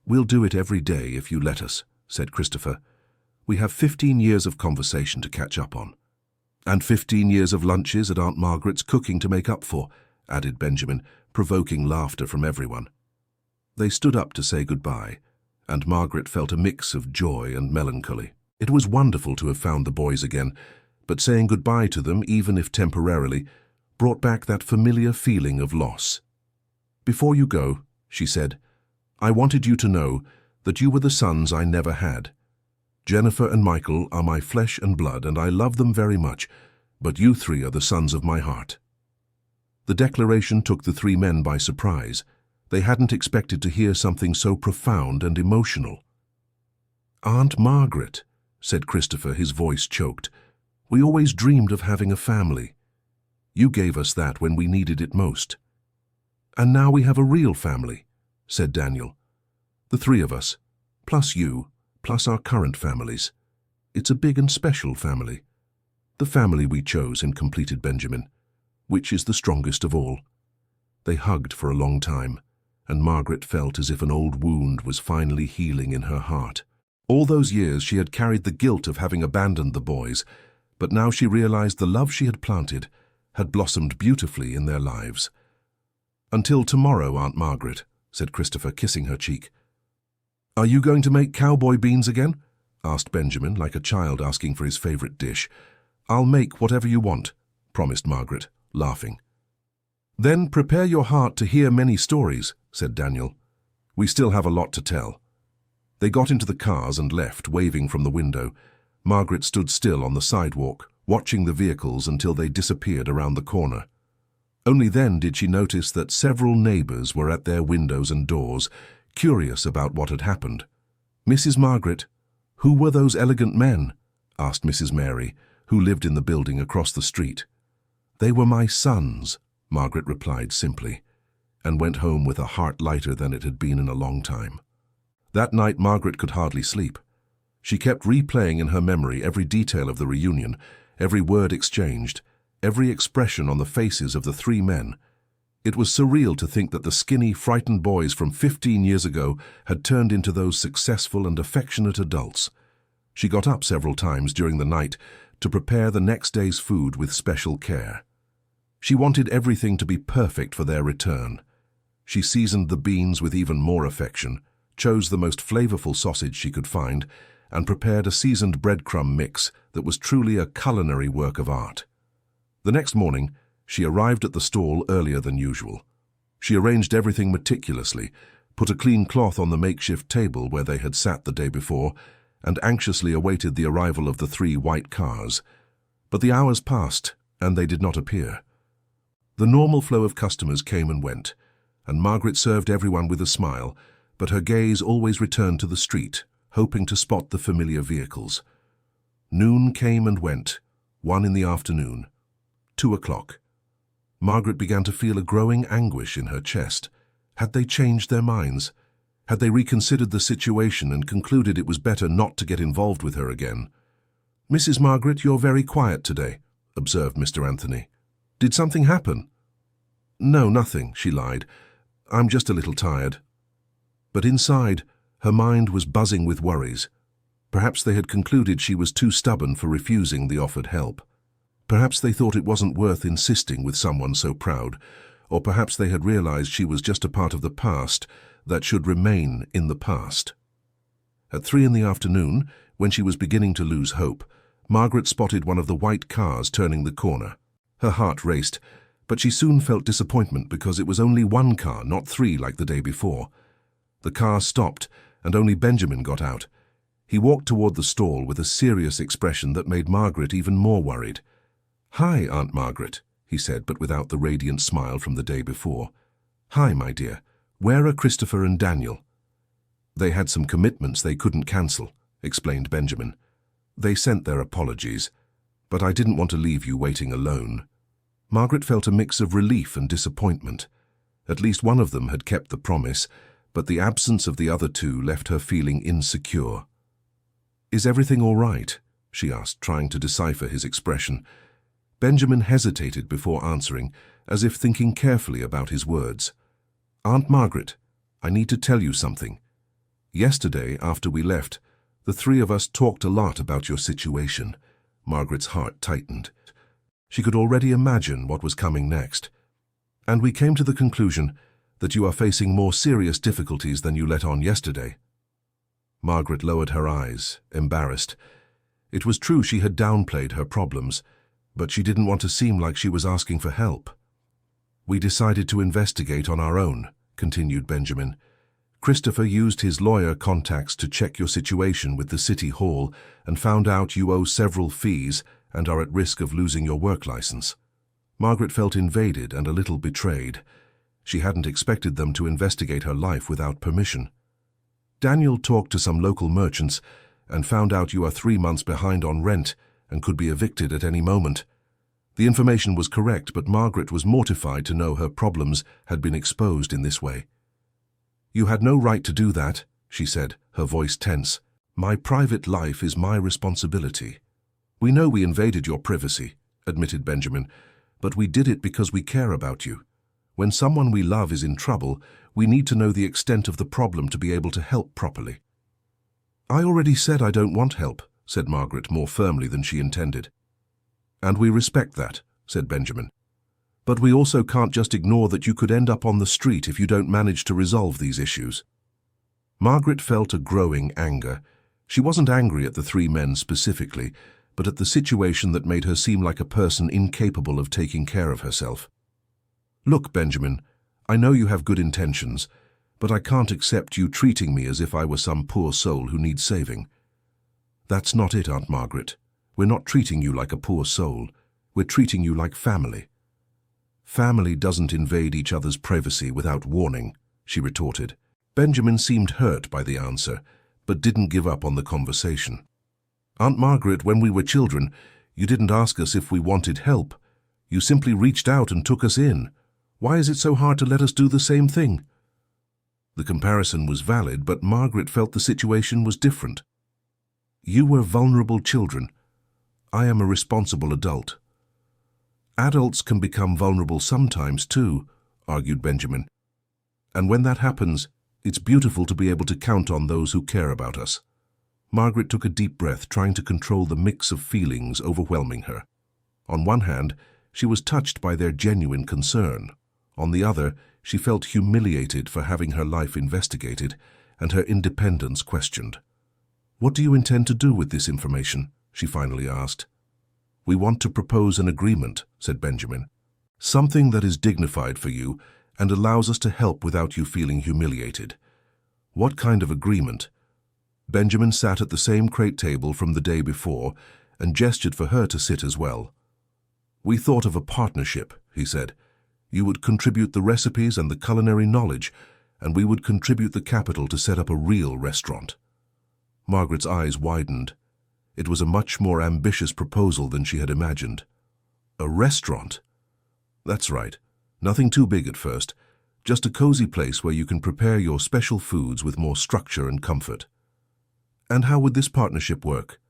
"We'll do it every day if you let us," said Christopher. "We have 15 years of conversation to catch up on." "And 15 years of lunches at Aunt Margaret's cooking to make up for," added Benjamin, provoking laughter from everyone. They stood up to say goodbye, and Margaret felt a mix of joy and melancholy. It was wonderful to have found the boys again, but saying goodbye to them, even if temporarily, brought back that familiar feeling of loss. "Before you go," she said, "I wanted you to know that you were the sons I never had. Jennifer and Michael are my flesh and blood, and I love them very much, but you three are the sons of my heart." The declaration took the three men by surprise. They hadn't expected to hear something so profound and emotional. "Aunt Margaret," said Christopher, his voice choked, "we always dreamed of having a family. You gave us that when we needed it most." "And now we have a real family," said Daniel. "The three of us, plus you, plus our current families. It's a big and special family. The family we chose," completed Benjamin, "which is the strongest of all." They hugged for a long time, and Margaret felt as if an old wound was finally healing in her heart. All those years she had carried the guilt of having abandoned the boys, but now she realized the love she had planted had blossomed beautifully in their lives. "Until tomorrow, Aunt Margaret," said Christopher, kissing her cheek. "Are you going to make cowboy beans again?" asked Benjamin, like a child asking for his favorite dish. "I'll make whatever you want," promised Margaret, laughing. "Then prepare your heart to hear many stories," said Daniel. "We still have a lot to tell." They got into the cars and left, waving from the window. Margaret stood still on the sidewalk, watching the vehicles until they disappeared around the corner. Only then did she notice that several neighbors were at their windows and doors, curious about what had happened. "Mrs. Margaret, who were those elegant men?" asked Mrs. Mary, who lived in the building across the street. "They were my sons," Margaret replied simply, and went home with a heart lighter than it had been in a long time. That night Margaret could hardly sleep. She kept replaying in her memory every detail of the reunion, every word exchanged, every expression on the faces of the three men. It was surreal to think that the skinny, frightened boys from 15 years ago had turned into those successful and affectionate adults. She got up several times during the night to prepare the next day's food with special care. She wanted everything to be perfect for their return. She seasoned the beans with even more affection, chose the most flavorful sausage she could find, and prepared a seasoned breadcrumb mix that was truly a culinary work of art. The next morning, she arrived at the stall earlier than usual. She arranged everything meticulously, put a clean cloth on the makeshift table where they had sat the day before, and anxiously awaited the arrival of the 3 white cars. But the hours passed, and they did not appear. The normal flow of customers came and went. and Margaret served everyone with a smile, but her gaze always returned to the street, hoping to spot the familiar vehicles. Noon came and went, 1 in the afternoon, 2 o'clock. Margaret began to feel a growing anguish in her chest. Had they changed their minds? Had they reconsidered the situation and concluded it was better not to get involved with her again? "Mrs. Margaret, you're very quiet today," observed Mr. Anthony. "Did something happen?" "No, nothing," she lied. "I'm just a little tired." But inside, her mind was buzzing with worries. Perhaps they had concluded she was too stubborn for refusing the offered help. Perhaps they thought it wasn't worth insisting with someone so proud, or perhaps they had realized she was just a part of the past that should remain in the past. At 3 in the afternoon, when she was beginning to lose hope, Margaret spotted one of the white cars turning the corner. Her heart raced, but she soon felt disappointment because it was only one car, not 3 like the day before. The car stopped, and only Benjamin got out. He walked toward the stall with a serious expression that made Margaret even more worried. "Hi, Aunt Margaret," he said, but without the radiant smile from the day before. "Hi, my dear. Where are Christopher and Daniel?" "They had some commitments they couldn't cancel," explained Benjamin. "They sent their apologies, but I didn't want to leave you waiting alone." Margaret felt a mix of relief and disappointment. At least one of them had kept the promise, but the absence of the other 2 left her feeling insecure. "Is everything all right?" she asked, trying to decipher his expression. Benjamin hesitated before answering, as if thinking carefully about his words. "Aunt Margaret, I need to tell you something. Yesterday, after we left, the 3 of us talked a lot about your situation." Margaret's heart tightened. She could already imagine what was coming next. "And we came to the conclusion that you are facing more serious difficulties than you let on yesterday." Margaret lowered her eyes, embarrassed. It was true she had downplayed her problems, but she didn't want to seem like she was asking for help. "We decided to investigate on our own," continued Benjamin. "Christopher used his lawyer contacts to check your situation with the City Hall and found out you owe several fees and are at risk of losing your work license." Margaret felt invaded and a little betrayed. She hadn't expected them to investigate her life without permission. "Daniel talked to some local merchants and found out you are 3 months behind on rent and could be evicted at any moment." The information was correct, but Margaret was mortified to know her problems had been exposed in this way. "You had no right to do that," she said, her voice tense. "My private life is my responsibility." "We know we invaded your privacy," admitted Benjamin, "but we did it because we care about you. When someone we love is in trouble, we need to know the extent of the problem to be able to help properly." "I already said I don't want help," said Margaret more firmly than she intended. "And we respect that," said Benjamin. "But we also can't just ignore that you could end up on the street if you don't manage to resolve these issues." Margaret felt a growing anger. She wasn't angry at the 3 men specifically, but at the situation that made her seem like a person incapable of taking care of herself. "Look, Benjamin, I know you have good intentions, but I can't accept you treating me as if I were some poor soul who needs saving." "That's not it, Aunt Margaret. We're not treating you like a poor soul. We're treating you like family." "Family doesn't invade each other's privacy without warning," she retorted. Benjamin seemed hurt by the answer, but didn't give up on the conversation. "Aunt Margaret, when we were children, you didn't ask us if we wanted help. You simply reached out and took us in. Why is it so hard to let us do the same thing?" The comparison was valid, but Margaret felt the situation was different. "You were vulnerable children. I am a responsible adult." "Adults can become vulnerable sometimes too," argued Benjamin. "And when that happens, it's beautiful to be able to count on those who care about us." Margaret took a deep breath, trying to control the mix of feelings overwhelming her. On one hand, she was touched by their genuine concern. On the other, she felt humiliated for having her life investigated and her independence questioned. "What do you intend to do with this information?" she finally asked. "We want to propose an agreement," said Benjamin. "Something that is dignified for you and allows us to help without you feeling humiliated." "What kind of agreement?" Benjamin sat at the same crate table from the day before and gestured for her to sit as well. "We thought of a partnership," he said. You would contribute the recipes and the culinary knowledge, and we would contribute the capital to set up a real restaurant. Margaret's eyes widened. It was a much more ambitious proposal than she had imagined. A restaurant? That's right. Nothing too big at first. Just a cozy place where you can prepare your special foods with more structure and comfort. And how would this partnership work?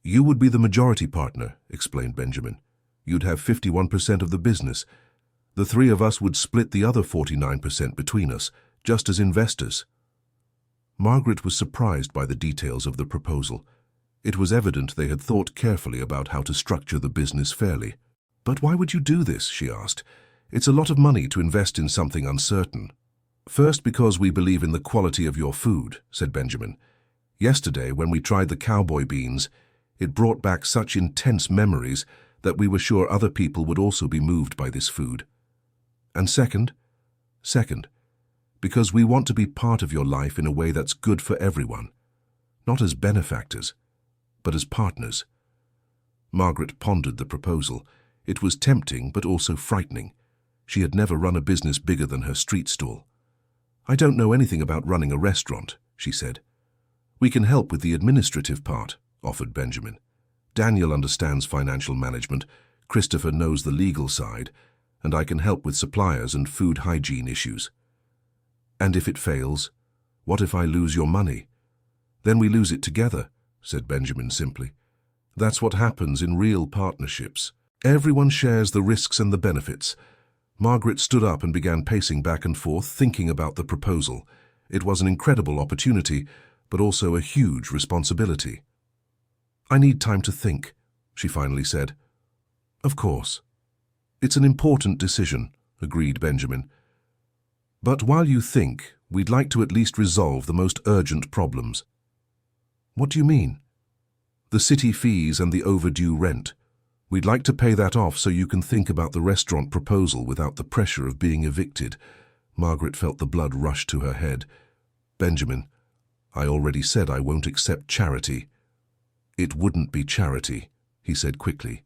You would be the majority partner, explained Benjamin. You'd have 51% of the business. The three of us would split the other 49% between us, just as investors. Margaret was surprised by the details of the proposal. It was evident they had thought carefully about how to structure the business fairly. But why would you do this, she asked. It's a lot of money to invest in something uncertain. First, because we believe in the quality of your food, said Benjamin. Yesterday, when we tried the cowboy beans, it brought back such intense memories that we were sure other people would also be moved by this food. And second, because we want to be part of your life in a way that's good for everyone, not as benefactors, but as partners. Margaret pondered the proposal. It was tempting, but also frightening. She had never run a business bigger than her street stall. I don't know anything about running a restaurant, she said. We can help with the administrative part, offered Benjamin. Daniel understands financial management, Christopher knows the legal side, and I can help with suppliers and food hygiene issues. And if it fails, what if I lose your money? Then we lose it together, said Benjamin simply. That's what happens in real partnerships. Everyone shares the risks and the benefits. Margaret stood up and began pacing back and forth, thinking about the proposal. It was an incredible opportunity, but also a huge responsibility. I need time to think, she finally said. Of course. It's an important decision, agreed Benjamin. But while you think, we'd like to at least resolve the most urgent problems. What do you mean? The city fees and the overdue rent. We'd like to pay that off so you can think about the restaurant proposal without the pressure of being evicted. Margaret felt the blood rush to her head. Benjamin, I already said I won't accept charity. It wouldn't be charity, he said quickly.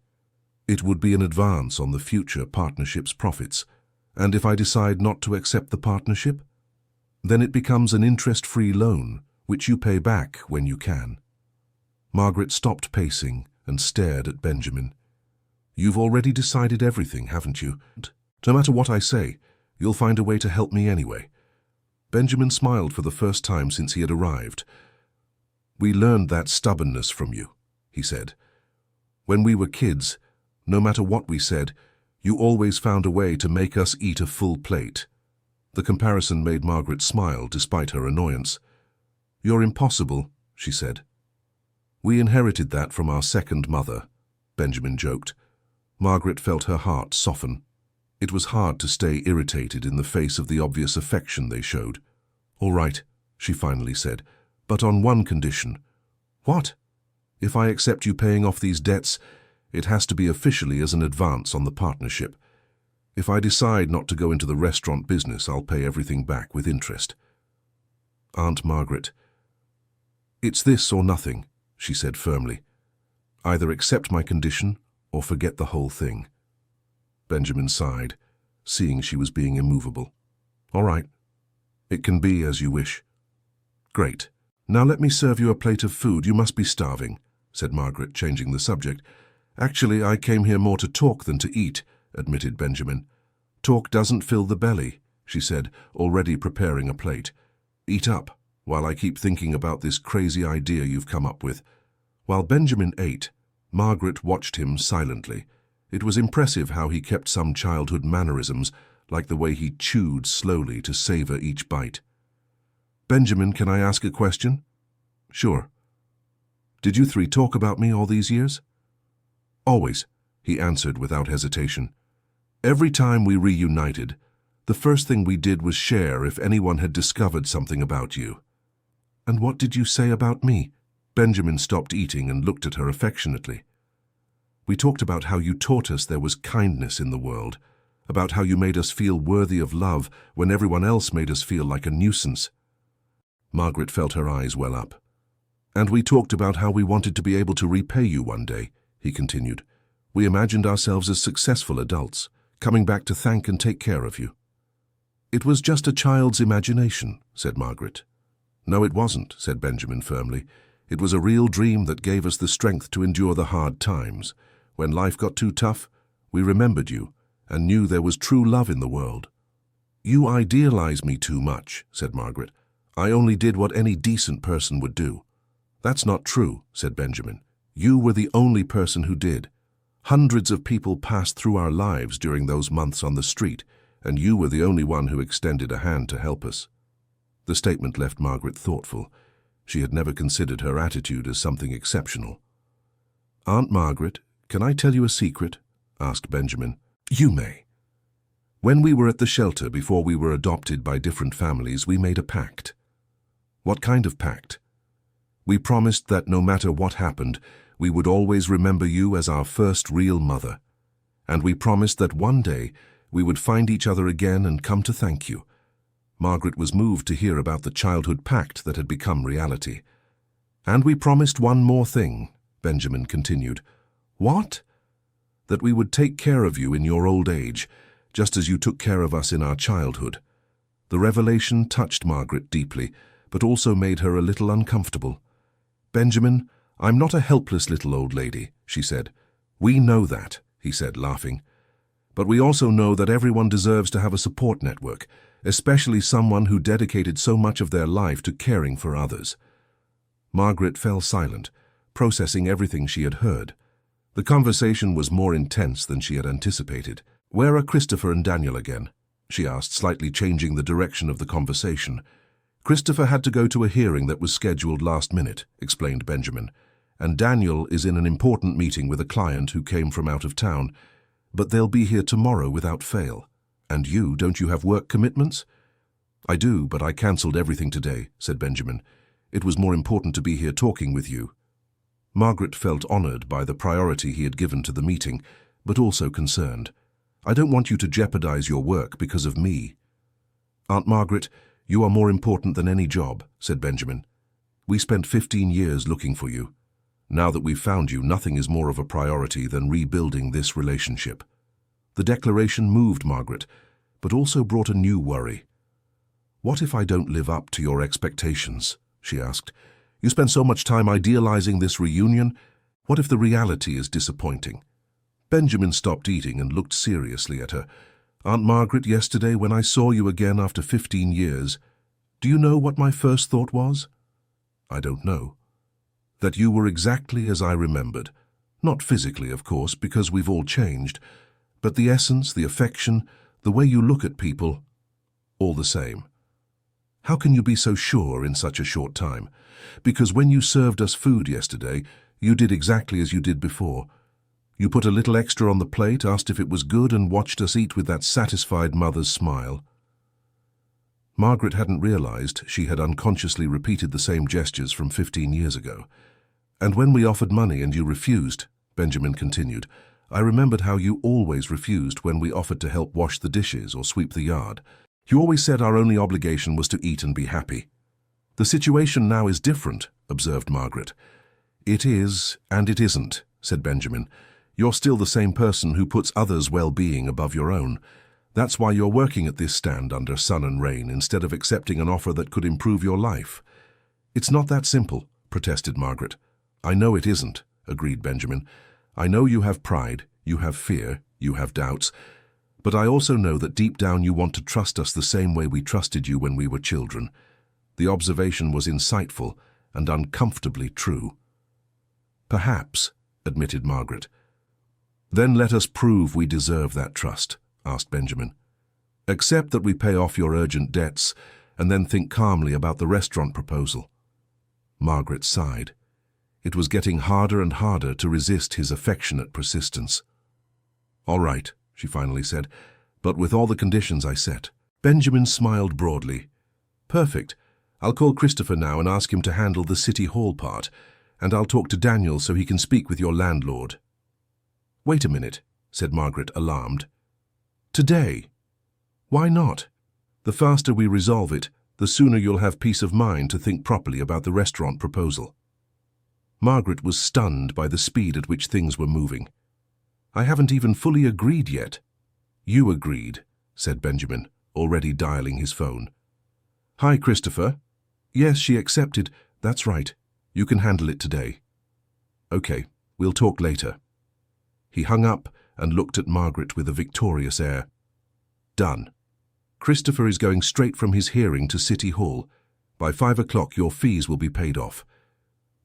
It would be an advance on the future partnership's profits. And if I decide not to accept the partnership, then it becomes an interest-free loan, which you pay back when you can. Margaret stopped pacing and stared at Benjamin. You've already decided everything, haven't you? No matter what I say, you'll find a way to help me anyway. Benjamin smiled for the first time since he had arrived. We learned that stubbornness from you, he said. When we were kids, no matter what we said, you always found a way to make us eat a full plate. The comparison made Margaret smile despite her annoyance. You're impossible, she said. We inherited that from our second mother, Benjamin joked. Margaret felt her heart soften. It was hard to stay irritated in the face of the obvious affection they showed. All right, she finally said, but on one condition. What? If I accept you paying off these debts, it has to be officially as an advance on the partnership. If I decide not to go into the restaurant business, I'll pay everything back with interest. Aunt Margaret, it's this or nothing, she said firmly. Either accept my condition or forget the whole thing. Benjamin sighed, seeing she was being immovable. All right. It can be as you wish. Great. Now let me serve you a plate of food. You must be starving, said Margaret, changing the subject. Actually, I came here more to talk than to eat, admitted Benjamin. Talk doesn't fill the belly, she said, already preparing a plate. Eat up, while I keep thinking about this crazy idea you've come up with. While Benjamin ate, Margaret watched him silently. It was impressive how he kept some childhood mannerisms, like the way he chewed slowly to savor each bite. Benjamin, can I ask a question? Sure. Did you three talk about me all these years? Always, he answered without hesitation. Every time we reunited, the first thing we did was share if anyone had discovered something about you. And what did you say about me? Benjamin stopped eating and looked at her affectionately. We talked about how you taught us there was kindness in the world, about how you made us feel worthy of love when everyone else made us feel like a nuisance. Margaret felt her eyes well up. And we talked about how we wanted to be able to repay you one day, he continued. We imagined ourselves as successful adults, coming back to thank and take care of you." "It was just a child's imagination," said Margaret. "No, it wasn't," said Benjamin firmly. "It was a real dream that gave us the strength to endure the hard times. When life got too tough, we remembered you and knew there was true love in the world." "You idealize me too much," said Margaret. "I only did what any decent person would do." "That's not true," said Benjamin. "You were the only person who did. Hundreds of people passed through our lives during those months on the street, and you were the only one who extended a hand to help us." The statement left Margaret thoughtful. She had never considered her attitude as something exceptional. "Aunt Margaret, can I tell you a secret?" asked Benjamin. "You may." "When we were at the shelter before we were adopted by different families, we made a pact." "What kind of pact?" "We promised that no matter what happened, we would always remember you as our first real mother. And we promised that one day we would find each other again and come to thank you." Margaret was moved to hear about the childhood pact that had become reality. "And we promised one more thing," Benjamin continued. "What?" "That we would take care of you in your old age, just as you took care of us in our childhood." The revelation touched Margaret deeply, but also made her a little uncomfortable. "Benjamin, I'm not a helpless little old lady," she said. "We know that," he said, laughing. "But we also know that everyone deserves to have a support network, especially someone who dedicated so much of their life to caring for others." Margaret fell silent, processing everything she had heard. The conversation was more intense than she had anticipated. "Where are Christopher and Daniel again?" she asked, slightly changing the direction of the conversation. "Christopher had to go to a hearing that was scheduled last minute," explained Benjamin. "And Daniel is in an important meeting with a client who came from out of town. But they'll be here tomorrow without fail. And you, don't you have work commitments?" "I do, but I cancelled everything today," said Benjamin. "It was more important to be here talking with you." Margaret felt honoured by the priority he had given to the meeting, but also concerned. "I don't want you to jeopardize your work because of me." "Aunt Margaret, you are more important than any job," said Benjamin. "We spent 15 years looking for you. Now that we've found you, nothing is more of a priority than rebuilding this relationship." The declaration moved Margaret, but also brought a new worry. "What if I don't live up to your expectations?" she asked. "You spend so much time idealizing this reunion. What if the reality is disappointing?" Benjamin stopped eating and looked seriously at her. "Aunt Margaret, yesterday when I saw you again after 15 years, do you know what my first thought was?" "I don't know." "That you were exactly as I remembered. Not physically, of course, because we've all changed, but the essence, the affection, the way you look at people, all the same." "How can you be so sure in such a short time?" "Because when you served us food yesterday, you did exactly as you did before. You put a little extra on the plate, asked if it was good, and watched us eat with that satisfied mother's smile." Margaret hadn't realized she had unconsciously repeated the same gestures from 15 years ago. "And when we offered money and you refused," Benjamin continued, "I remembered how you always refused when we offered to help wash the dishes or sweep the yard. You always said our only obligation was to eat and be happy." "The situation now is different," observed Margaret. "It is, and it isn't," said Benjamin. "You're still the same person who puts others' well-being above your own. That's why you're working at this stand under sun and rain instead of accepting an offer that could improve your life." "It's not that simple," protested Margaret. "I know it isn't," agreed Benjamin. "I know you have pride, you have fear, you have doubts, but I also know that deep down you want to trust us the same way we trusted you when we were children." The observation was insightful and uncomfortably true. "Perhaps," admitted Margaret. "Then let us prove we deserve that trust," asked Benjamin. "Accept that we pay off your urgent debts and then think calmly about the restaurant proposal." Margaret sighed. It was getting harder and harder to resist his affectionate persistence. "All right," she finally said, "but with all the conditions I set." Benjamin smiled broadly. "Perfect. I'll call Christopher now and ask him to handle the City Hall part, and I'll talk to Daniel so he can speak with your landlord." "Wait a minute," said Margaret, alarmed. "Today? Why not? The faster we resolve it, the sooner you'll have peace of mind to think properly about the restaurant proposal." Margaret was stunned by the speed at which things were moving. "I haven't even fully agreed yet." You agreed, said Benjamin, already dialing his phone. Hi, Christopher. Yes, she accepted. That's right. You can handle it today. Okay, we'll talk later. He hung up and looked at Margaret with a victorious air. Done. Christopher is going straight from his hearing to City Hall. By 5 o'clock your fees will be paid off.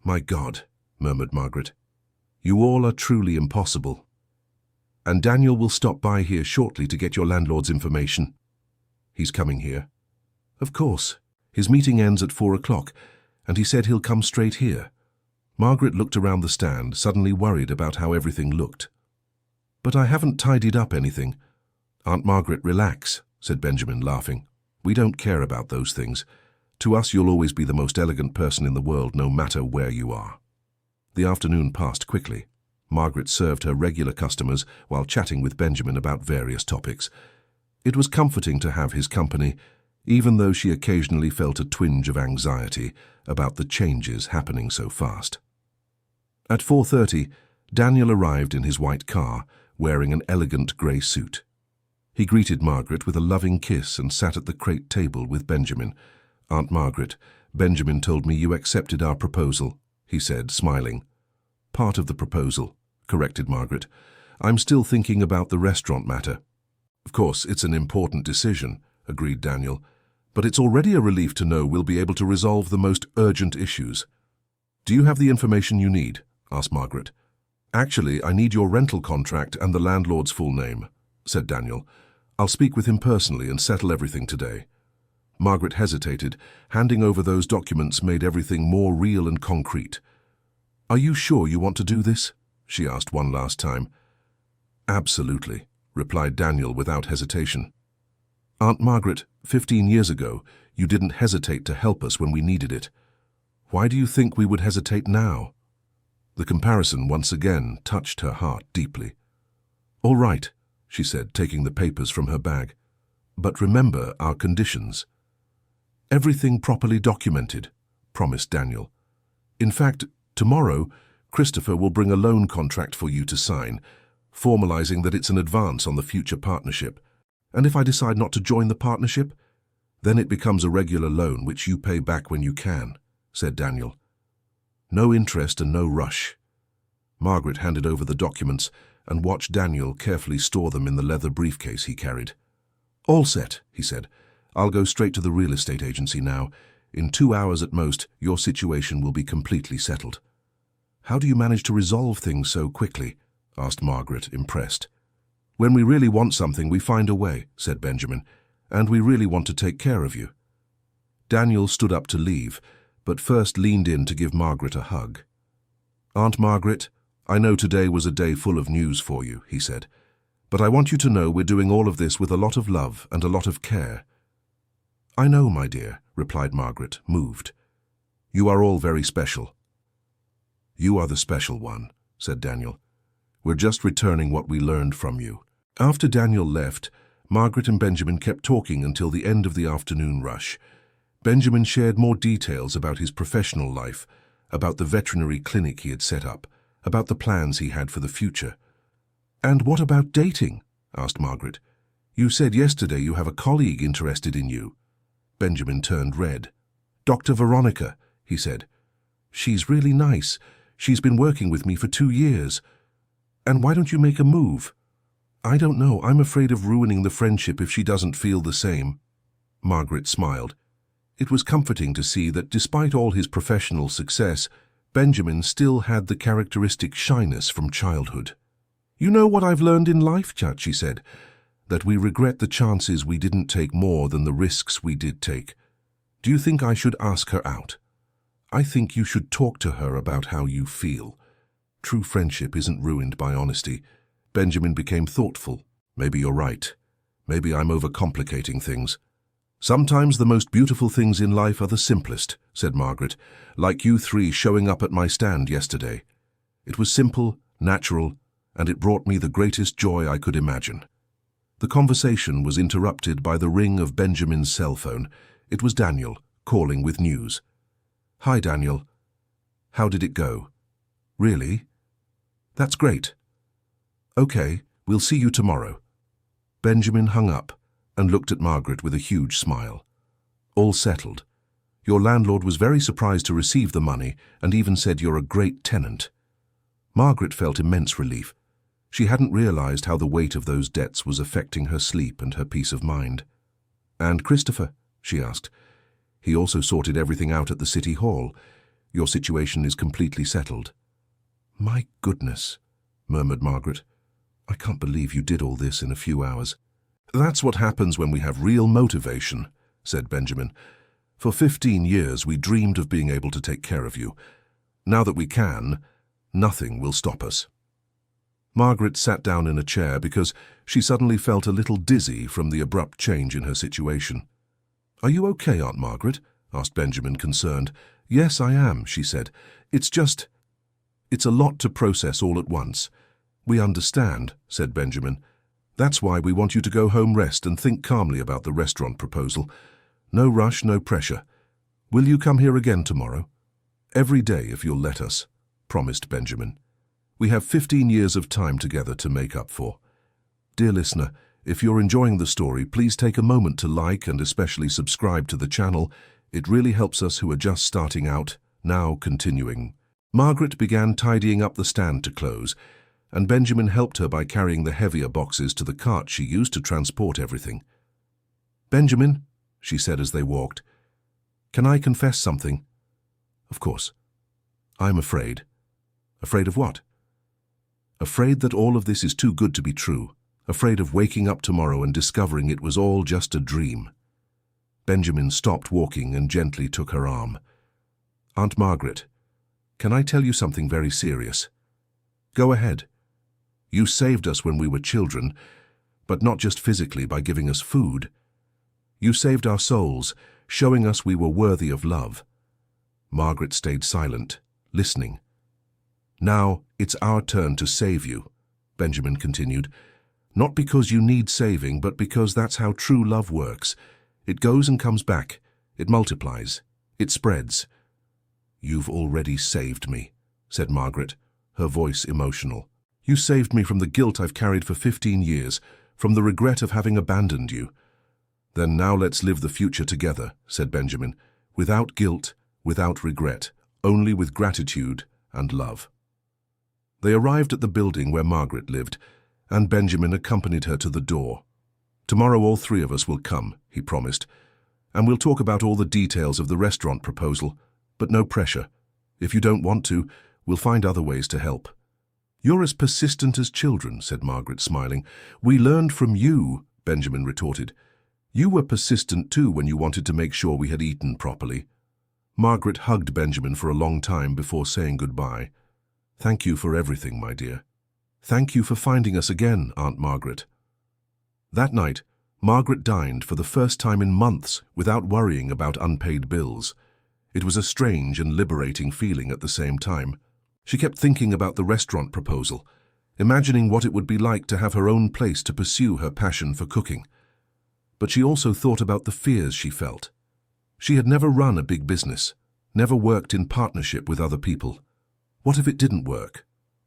My God, murmured Margaret. You all are truly impossible. And Daniel will stop by here shortly to get your landlord's information. He's coming here. Of course. His meeting ends at 4 o'clock, and he said he'll come straight here. Margaret looked around the stand, suddenly worried about how everything looked. But I haven't tidied up anything. Aunt Margaret, relax, said Benjamin, laughing. We don't care about those things. To us, you'll always be the most elegant person in the world, no matter where you are. The afternoon passed quickly. Margaret served her regular customers while chatting with Benjamin about various topics. It was comforting to have his company, even though she occasionally felt a twinge of anxiety about the changes happening so fast. At 4:30, Daniel arrived in his white car, wearing an elegant grey suit. He greeted Margaret with a loving kiss and sat at the crate table with Benjamin. Aunt Margaret, Benjamin told me you accepted our proposal, he said, smiling. Part of the proposal, corrected Margaret. I'm still thinking about the restaurant matter. Of course, it's an important decision, agreed Daniel, but it's already a relief to know we'll be able to resolve the most urgent issues. Do you have the information you need? Asked Margaret. Actually, I need your rental contract and the landlord's full name, said Daniel. I'll speak with him personally and settle everything today. Margaret hesitated. Handing over those documents made everything more real and concrete. Are you sure you want to do this? She asked one last time. Absolutely, replied Daniel without hesitation. Aunt Margaret, 15 years ago, you didn't hesitate to help us when we needed it. Why do you think we would hesitate now? The comparison once again touched her heart deeply. All right, she said, taking the papers from her bag. But remember our conditions. Everything properly documented, promised Daniel. In fact, tomorrow, Christopher will bring a loan contract for you to sign, formalizing that it's an advance on the future partnership. And if I decide not to join the partnership, then it becomes a regular loan which you pay back when you can, said Daniel. No interest and no rush. Margaret handed over the documents and watched Daniel carefully store them in the leather briefcase he carried. All set, he said. I'll go straight to the real estate agency now. In 2 hours at most, your situation will be completely settled. How do you manage to resolve things so quickly? Asked Margaret, impressed. When we really want something, we find a way, said Benjamin, and we really want to take care of you. Daniel stood up to leave, but first leaned in to give Margaret a hug. Aunt Margaret, I know today was a day full of news for you, he said, but I want you to know we're doing all of this with a lot of love and a lot of care. I know, my dear, replied Margaret, moved. You are all very special. You are the special one, said Daniel. We're just returning what we learned from you. After Daniel left, Margaret and Benjamin kept talking until the end of the afternoon rush. Benjamin shared more details about his professional life, about the veterinary clinic he had set up, about the plans he had for the future. And what about dating? Asked Margaret. You said yesterday you have a colleague interested in you. Benjamin turned red. Dr. Veronica, he said. She's really nice. She's been working with me for 2 years. And why don't you make a move? I don't know. I'm afraid of ruining the friendship if she doesn't feel the same. Margaret smiled. It was comforting to see that despite all his professional success, Benjamin still had the characteristic shyness from childhood. You know what I've learned in life, Chat, she said, that we regret the chances we didn't take more than the risks we did take. Do you think I should ask her out? I think you should talk to her about how you feel. True friendship isn't ruined by honesty. Benjamin became thoughtful. Maybe you're right. Maybe I'm overcomplicating things. Sometimes the most beautiful things in life are the simplest, said Margaret, like you three showing up at my stand yesterday. It was simple, natural, and it brought me the greatest joy I could imagine. The conversation was interrupted by the ring of Benjamin's cell phone. It was Daniel, calling with news. Hi, Daniel. How did it go? Really? That's great. Okay, we'll see you tomorrow. Benjamin hung up and looked at Margaret with a huge smile. All settled. Your landlord was very surprised to receive the money and even said you're a great tenant. Margaret felt immense relief. She hadn't realized how the weight of those debts was affecting her sleep and her peace of mind. "And Christopher?" she asked. "He also sorted everything out at the city hall. Your situation is completely settled." "My goodness," murmured Margaret. "I can't believe you did all this in a few hours." "That's what happens when we have real motivation," said Benjamin. "For 15 years we dreamed of being able to take care of you. Now that we can, nothing will stop us." Margaret sat down in a chair because she suddenly felt a little dizzy from the abrupt change in her situation. "Are you okay, Aunt Margaret?" asked Benjamin, concerned. "Yes, I am," she said. It's a lot to process all at once." "We understand," said Benjamin. "That's why we want you to go home, rest, and think calmly about the restaurant proposal. No rush, no pressure. Will you come here again tomorrow?" "Every day, if you'll let us," promised Benjamin. "We have 15 years of time together to make up for." Dear listener, if you're enjoying the story, please take a moment to like and especially subscribe to the channel. It really helps us who are just starting out. Now continuing. Margaret began tidying up the stand to close, and Benjamin helped her by carrying the heavier boxes to the cart she used to transport everything. "Benjamin," she said as they walked, "can I confess something?" "Of course." "I'm afraid." "Afraid of what?" "Afraid that all of this is too good to be true. Afraid of waking up tomorrow and discovering it was all just a dream." Benjamin stopped walking and gently took her arm. "Aunt Margaret, can I tell you something very serious?" "Go ahead." "You saved us when we were children, but not just physically by giving us food. You saved our souls, showing us we were worthy of love." Margaret stayed silent, listening. "Now it's our turn to save you," Benjamin continued. "Not because you need saving, but because that's how true love works. It goes and comes back. It multiplies. It spreads." "You've already saved me," said Margaret, her voice emotional. "You saved me from the guilt I've carried for 15 years, from the regret of having abandoned you." "Then now let's live the future together," said Benjamin, "without guilt, without regret, only with gratitude and love." They arrived at the building where Margaret lived, and Benjamin accompanied her to the door. "Tomorrow all 3 of us will come," he promised, "and we'll talk about all the details of the restaurant proposal, but no pressure. If you don't want to, we'll find other ways to help." "You're as persistent as children," said Margaret, smiling. "We learned from you," Benjamin retorted. "You were persistent too when you wanted to make sure we had eaten properly." Margaret hugged Benjamin for a long time before saying goodbye. "Thank you for everything, my dear." "Thank you for finding us again, Aunt Margaret." That night, Margaret dined for the first time in months without worrying about unpaid bills. It was a strange and liberating feeling at the same time. She kept thinking about the restaurant proposal, imagining what it would be like to have her own place to pursue her passion for cooking. But she also thought about the fears she felt. She had never run a big business, never worked in partnership with other people. What if it didn't work?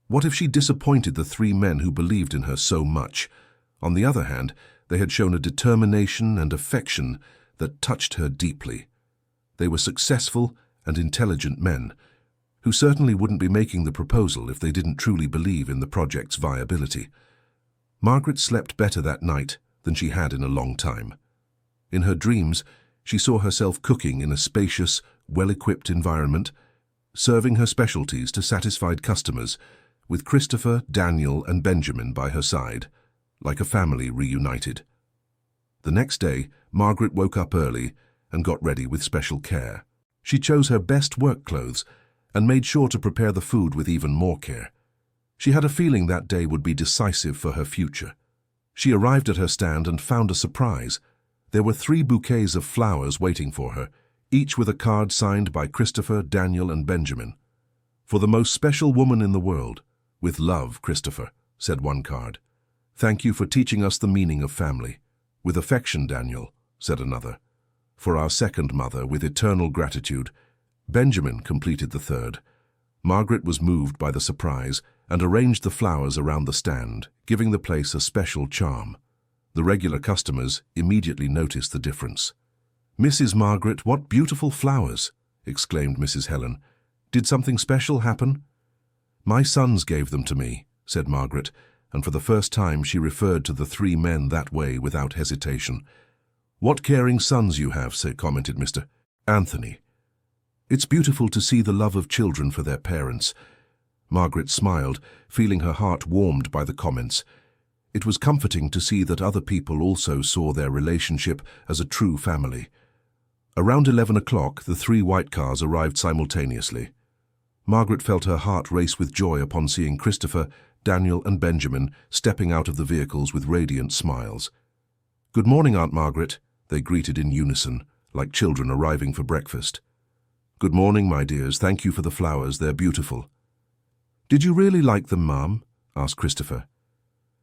What if she disappointed the 3 men who believed in her so much? On the other hand, they had shown a determination and affection that touched her deeply. They were successful and intelligent men, who certainly wouldn't be making the proposal if they didn't truly believe in the project's viability. Margaret slept better that night than she had in a long time. In her dreams, she saw herself cooking in a spacious, well-equipped environment, serving her specialties to satisfied customers, with Christopher, Daniel, and Benjamin by her side, like a family reunited. The next day, Margaret woke up early and got ready with special care. She chose her best work clothes and made sure to prepare the food with even more care. She had a feeling that day would be decisive for her future. She arrived at her stand and found a surprise. There were 3 bouquets of flowers waiting for her, each with a card signed by Christopher, Daniel, and Benjamin. "For the most special woman in the world, with love, Christopher," said one card. "Thank you for teaching us the meaning of family. With affection, Daniel," said another. "For our second mother, with eternal gratitude." Benjamin completed the third. Margaret was moved by the surprise and arranged the flowers around the stand, giving the place a special charm. The regular customers immediately noticed the difference. "Mrs. Margaret, what beautiful flowers!" exclaimed Mrs. Helen. "Did something special happen?" "My sons gave them to me," said Margaret, and for the first time she referred to the three men that way without hesitation. "What caring sons you have," commented Mr. Anthony. "It's beautiful to see the love of children for their parents." Margaret smiled, feeling her heart warmed by the comments. It was comforting to see that other people also saw their relationship as a true family. Around 11 o'clock, the three white cars arrived simultaneously. Margaret felt her heart race with joy upon seeing Christopher, Daniel, and Benjamin stepping out of the vehicles with radiant smiles. "Good morning, Aunt Margaret," they greeted in unison, like children arriving for breakfast. "Good morning, my dears. Thank you for the flowers. They're beautiful." "Did you really like them, Ma'am?" asked Christopher.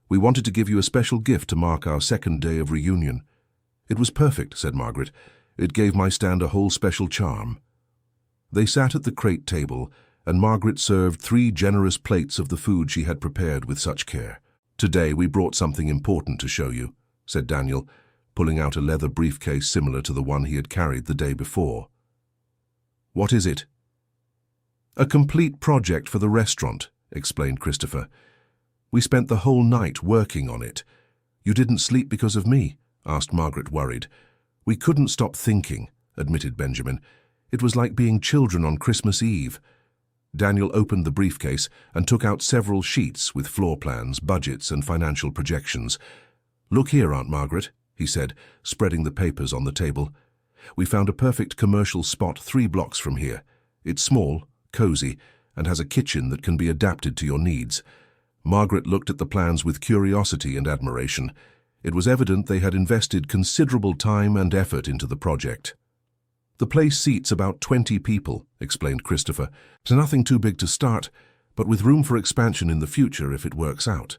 "We wanted to give you a special gift to mark our second day of reunion." "It was perfect," said Margaret. "It gave my stand a whole special charm." They sat at the crate table, and Margaret served 3 generous plates of the food she had prepared with such care. "Today we brought something important to show you," said Daniel, pulling out a leather briefcase similar to the one he had carried the day before. "What is it?" "A complete project for the restaurant," explained Christopher. "We spent the whole night working on it." "You didn't sleep because of me?" asked Margaret, worried. "We couldn't stop thinking," admitted Benjamin. "It was like being children on Christmas Eve." Daniel opened the briefcase and took out several sheets with floor plans, budgets, and financial projections. "Look here, Aunt Margaret," he said, spreading the papers on the table. "We found a perfect commercial spot 3 blocks from here. It's small, cozy, and has a kitchen that can be adapted to your needs." Margaret looked at the plans with curiosity and admiration. It was evident they had invested considerable time and effort into the project. "The place seats about 20 people," explained Christopher. "It's nothing too big to start, but with room for expansion in the future if it works out."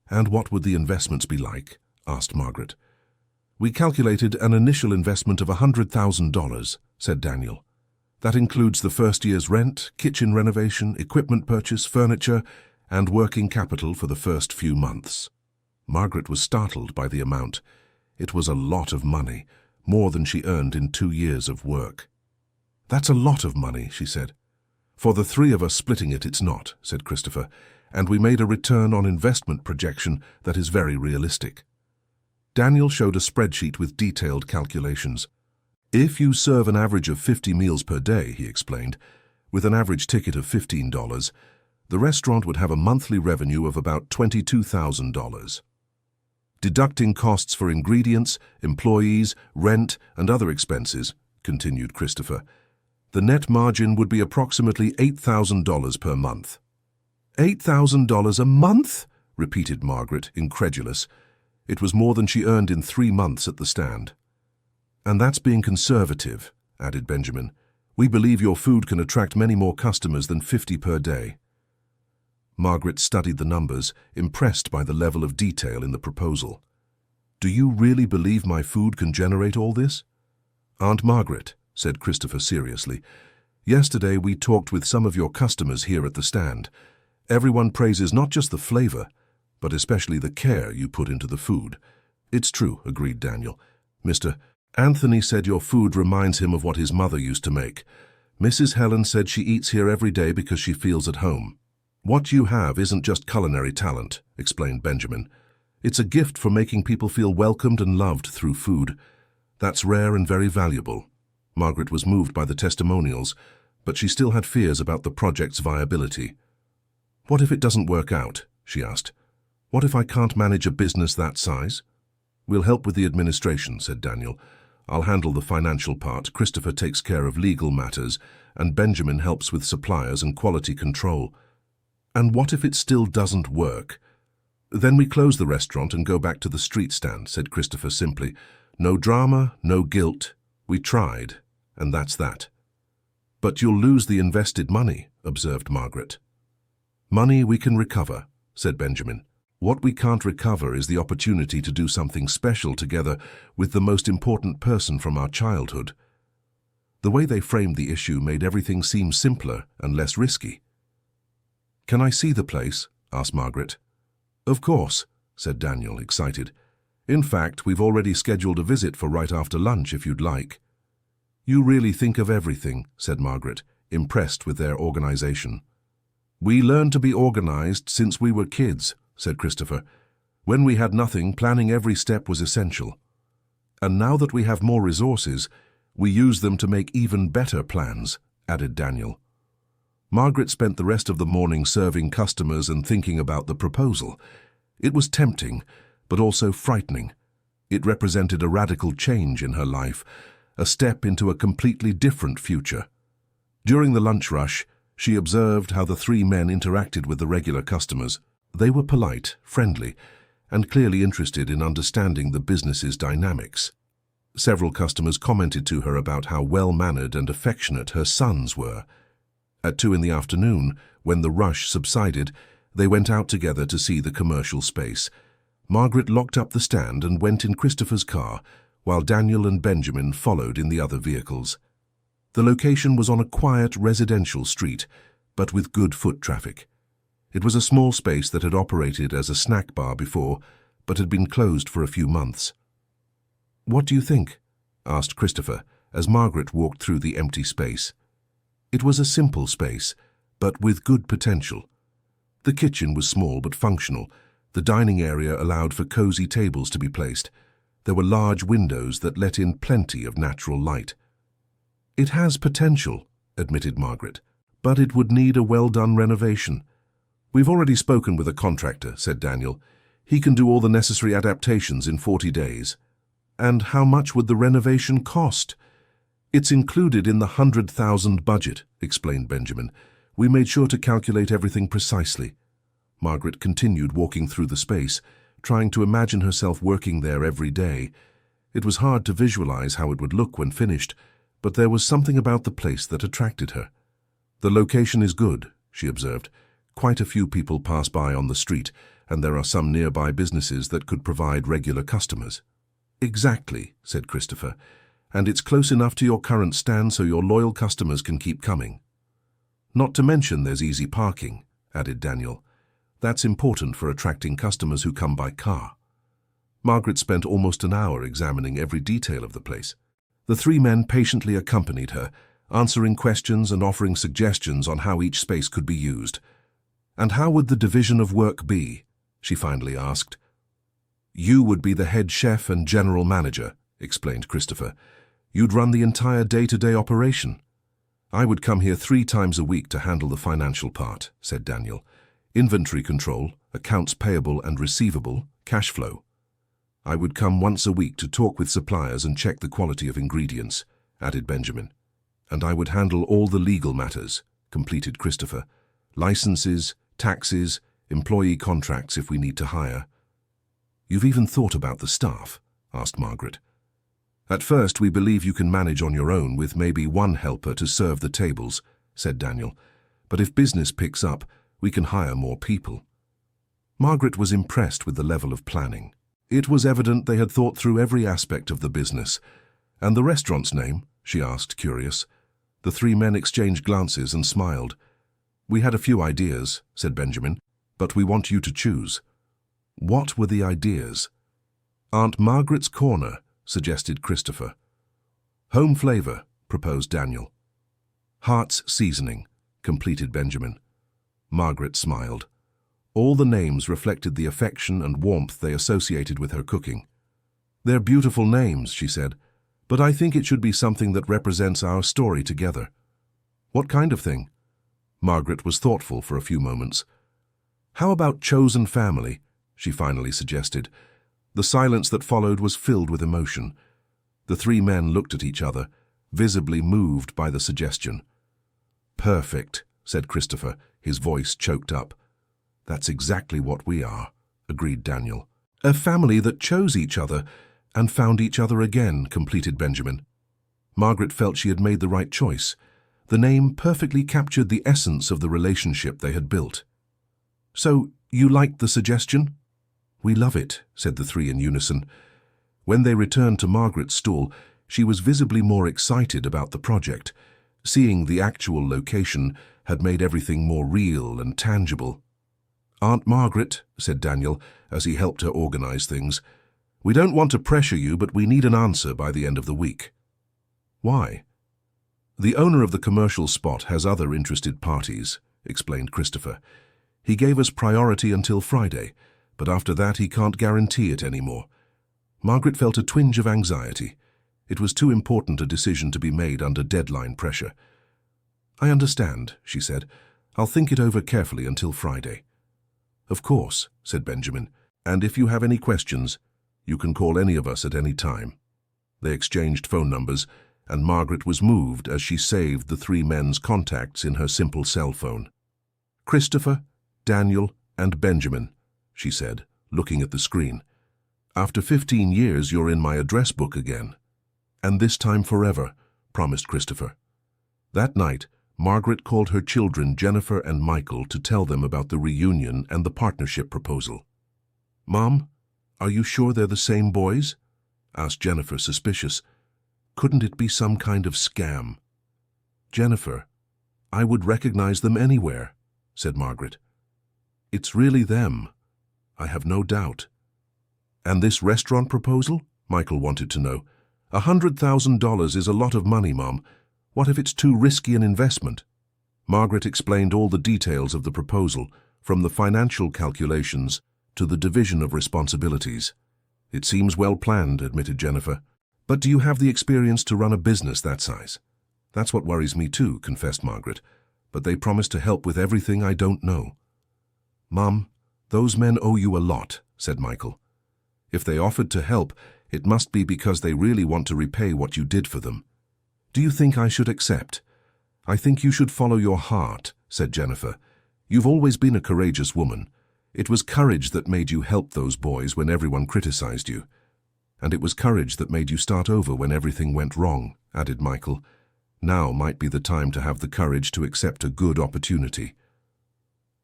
"And what would the investments be like?" asked Margaret. "We calculated an initial investment of $100,000, said Daniel. "That includes the first year's rent, kitchen renovation, equipment purchase, furniture, and working capital for the first few months." Margaret was startled by the amount. It was a lot of money, more than she earned in 2 years of work. "That's a lot of money," she said. "For the 3 of us splitting it, it's not," said Christopher, "and we made a return on investment projection that is very realistic." Daniel showed a spreadsheet with detailed calculations. "If you serve an average of 50 meals per day," he explained, "with an average ticket of $15, the restaurant would have a monthly revenue of about $22,000. Deducting costs for ingredients, employees, rent, and other expenses," continued Christopher, "the net margin would be approximately $8,000 per month." $8,000 a month? Repeated Margaret, incredulous. It was more than she earned in 3 months at the stand. "And that's being conservative," added Benjamin. "We believe your food can attract many more customers than 50 per day." Margaret studied the numbers, impressed by the level of detail in the proposal. "Do you really believe my food can generate all this?" "Aunt Margaret," said Christopher seriously, "yesterday we talked with some of your customers here at the stand. Everyone praises not just the flavor, but especially the care you put into the food." "It's true," agreed Daniel. "Mr. Anthony said your food reminds him of what his mother used to make. Mrs. Helen said she eats here every day because she feels at home." "What you have isn't just culinary talent," explained Benjamin. "It's a gift for making people feel welcomed and loved through food. That's rare and very valuable." Margaret was moved by the testimonials, but she still had fears about the project's viability. "What if it doesn't work out?" she asked. "What if I can't manage a business that size?" "We'll help with the administration," said Daniel. "I'll handle the financial part, Christopher takes care of legal matters, and Benjamin helps with suppliers and quality control." "And what if it still doesn't work?" "Then we close the restaurant and go back to the street stand," said Christopher simply. "No drama, no guilt. We tried, and that's that." "But you'll lose the invested money," observed Margaret. "Money we can recover," said Benjamin. "What we can't recover is the opportunity to do something special together with the most important person from our childhood." The way they framed the issue made everything seem simpler and less risky. "Can I see the place?" asked Margaret. "Of course," said Daniel, excited. In fact, we've already scheduled a visit for right after lunch if you'd like. You really think of everything, said Margaret, impressed with their organization. We learned to be organized since we were kids, said Christopher. When we had nothing, planning every step was essential. And now that we have more resources, we use them to make even better plans, added Daniel. Margaret spent the rest of the morning serving customers and thinking about the proposal. It was tempting, but also frightening. It represented a radical change in her life, a step into a completely different future. During the lunch rush, she observed how the three men interacted with the regular customers. They were polite, friendly, and clearly interested in understanding the business's dynamics. Several customers commented to her about how well-mannered and affectionate her sons were. At 2 in the afternoon, when the rush subsided, they went out together to see the commercial space. Margaret locked up the stand and went in Christopher's car, while Daniel and Benjamin followed in the other vehicles. The location was on a quiet residential street, but with good foot traffic. It was a small space that had operated as a snack bar before, but had been closed for a few months. "What do you think?" asked Christopher, as Margaret walked through the empty space. It was a simple space, but with good potential. The kitchen was small but functional. The dining area allowed for cozy tables to be placed. There were large windows that let in plenty of natural light. "It has potential," admitted Margaret, "but it would need a well-done renovation." "We've already spoken with a contractor," said Daniel. "He can do all the necessary adaptations in 40 days. "And how much would the renovation cost?" "It's included in the 100,000 budget," explained Benjamin. "We made sure to calculate everything precisely." Margaret continued walking through the space, trying to imagine herself working there every day. It was hard to visualize how it would look when finished, but there was something about the place that attracted her. "The location is good," she observed. "Quite a few people pass by on the street, and there are some nearby businesses that could provide regular customers." "Exactly," said Christopher. "And it's close enough to your current stand so your loyal customers can keep coming." "Not to mention there's easy parking," added Daniel. "That's important for attracting customers who come by car." Margaret spent almost an hour examining every detail of the place. The three men patiently accompanied her, answering questions and offering suggestions on how each space could be used. "And how would the division of work be?" she finally asked. "You would be the head chef and general manager," explained Christopher. "You'd run the entire day-to-day operation." "I would come here 3 times a week to handle the financial part," said Daniel. "Inventory control, accounts payable and receivable, cash flow. I would come once a week to talk with suppliers and check the quality of ingredients," added Benjamin. "And I would handle all the legal matters," completed Christopher. "Licenses, taxes, employee contracts if we need to hire." "You've even thought about the staff?" asked Margaret. "At first, we believe you can manage on your own with maybe 1 helper to serve the tables," said Daniel. "But if business picks up, we can hire more people." Margaret was impressed with the level of planning. It was evident they had thought through every aspect of the business. "And the restaurant's name?" she asked, curious. The 3 men exchanged glances and smiled. "We had a few ideas," said Benjamin, "but we want you to choose." "What were the ideas?" "Aunt Margaret's Corner," suggested Christopher. "Home flavor," proposed Daniel. "Heart's Seasoning," completed Benjamin. Margaret smiled. All the names reflected the affection and warmth they associated with her cooking. "They're beautiful names," she said, "but I think it should be something that represents our story together." "What kind of thing?" Margaret was thoughtful for a few moments. "How about chosen family?" she finally suggested. The silence that followed was filled with emotion. The 3 men looked at each other, visibly moved by the suggestion. "Perfect," said Christopher, his voice choked up. "That's exactly what we are," agreed Daniel. "A family that chose each other and found each other again," completed Benjamin. Margaret felt she had made the right choice. The name perfectly captured the essence of the relationship they had built. "So, you liked the suggestion?" "We love it," said the 3 in unison. When they returned to Margaret's stall, she was visibly more excited about the project. Seeing the actual location had made everything more real and tangible. "Aunt Margaret," said Daniel, as he helped her organize things, We don't want to pressure you, but we need an answer by the end of the week. Why? The owner of the commercial spot has other interested parties, explained Christopher. He gave us priority until Friday, but after that he can't guarantee it anymore. Margaret felt a twinge of anxiety. It was too important a decision to be made under deadline pressure. I understand, she said. I'll think it over carefully until Friday. Of course, said Benjamin, and if you have any questions, you can call any of us at any time. They exchanged phone numbers, and Margaret was moved as she saved the three men's contacts in her simple cell phone. Christopher, Daniel, and Benjamin, she said, looking at the screen. After 15 years, you're in my address book again. And this time forever, promised Christopher. That night, Margaret called her children Jennifer and Michael to tell them about the reunion and the partnership proposal. Mom, are you sure they're the same boys? Asked Jennifer, suspicious. Couldn't it be some kind of scam? Jennifer, I would recognize them anywhere, said Margaret. It's really them. I have no doubt. And this restaurant proposal? Michael wanted to know. $100,000 is a lot of money, Mom. What if it's too risky an investment? Margaret explained all the details of the proposal, from the financial calculations to the division of responsibilities. It seems well planned, admitted Jennifer. But do you have the experience to run a business that size? That's what worries me too, confessed Margaret. But they promise to help with everything I don't know. Mom, those men owe you a lot, said Michael. If they offered to help, it must be because they really want to repay what you did for them. Do you think I should accept? I think you should follow your heart, said Jennifer. You've always been a courageous woman. It was courage that made you help those boys when everyone criticized you. And it was courage that made you start over when everything went wrong, added Michael. Now might be the time to have the courage to accept a good opportunity.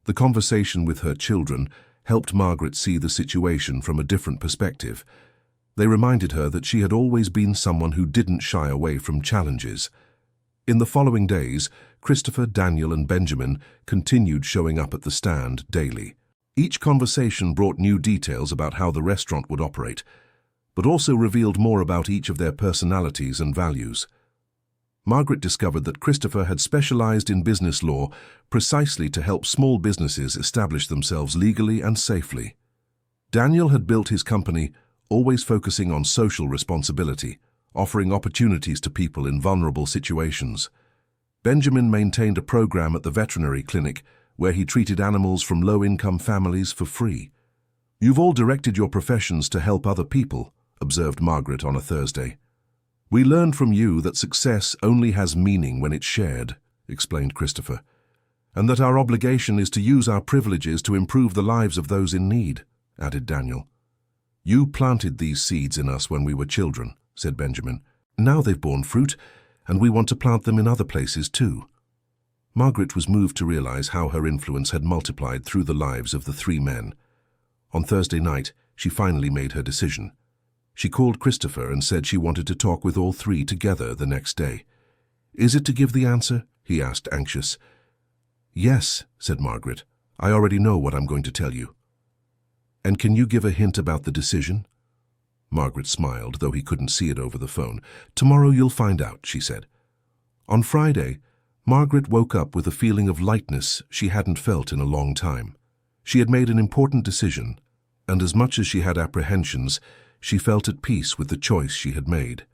The conversation with her children helped Margaret see the situation from a different perspective. They reminded her that she had always been someone who didn't shy away from challenges. In the following days, Christopher, Daniel, and Benjamin continued showing up at the stand daily. Each conversation brought new details about how the restaurant would operate, but also revealed more about each of their personalities and values. Margaret discovered that Christopher had specialized in business law precisely to help small businesses establish themselves legally and safely. Daniel had built his company always focusing on social responsibility, offering opportunities to people in vulnerable situations. Benjamin maintained a program at the veterinary clinic where he treated animals from low-income families for free. You've all directed your professions to help other people, observed Margaret on a Thursday. We learned from you that success only has meaning when it's shared, explained Christopher, and that our obligation is to use our privileges to improve the lives of those in need, added Daniel. You planted these seeds in us when we were children, said Benjamin. Now they've borne fruit, and we want to plant them in other places too. Margaret was moved to realize how her influence had multiplied through the lives of the three men. On Thursday night, she finally made her decision. She called Christopher and said she wanted to talk with all three together the next day. Is it to give the answer? He asked, anxious. Yes, said Margaret. I already know what I'm going to tell you. And can you give a hint about the decision? Margaret smiled, though he couldn't see it over the phone. Tomorrow you'll find out, she said. On Friday, Margaret woke up with a feeling of lightness she hadn't felt in a long time. She had made an important decision, and as much as she had apprehensions, she felt at peace with the choice she had made.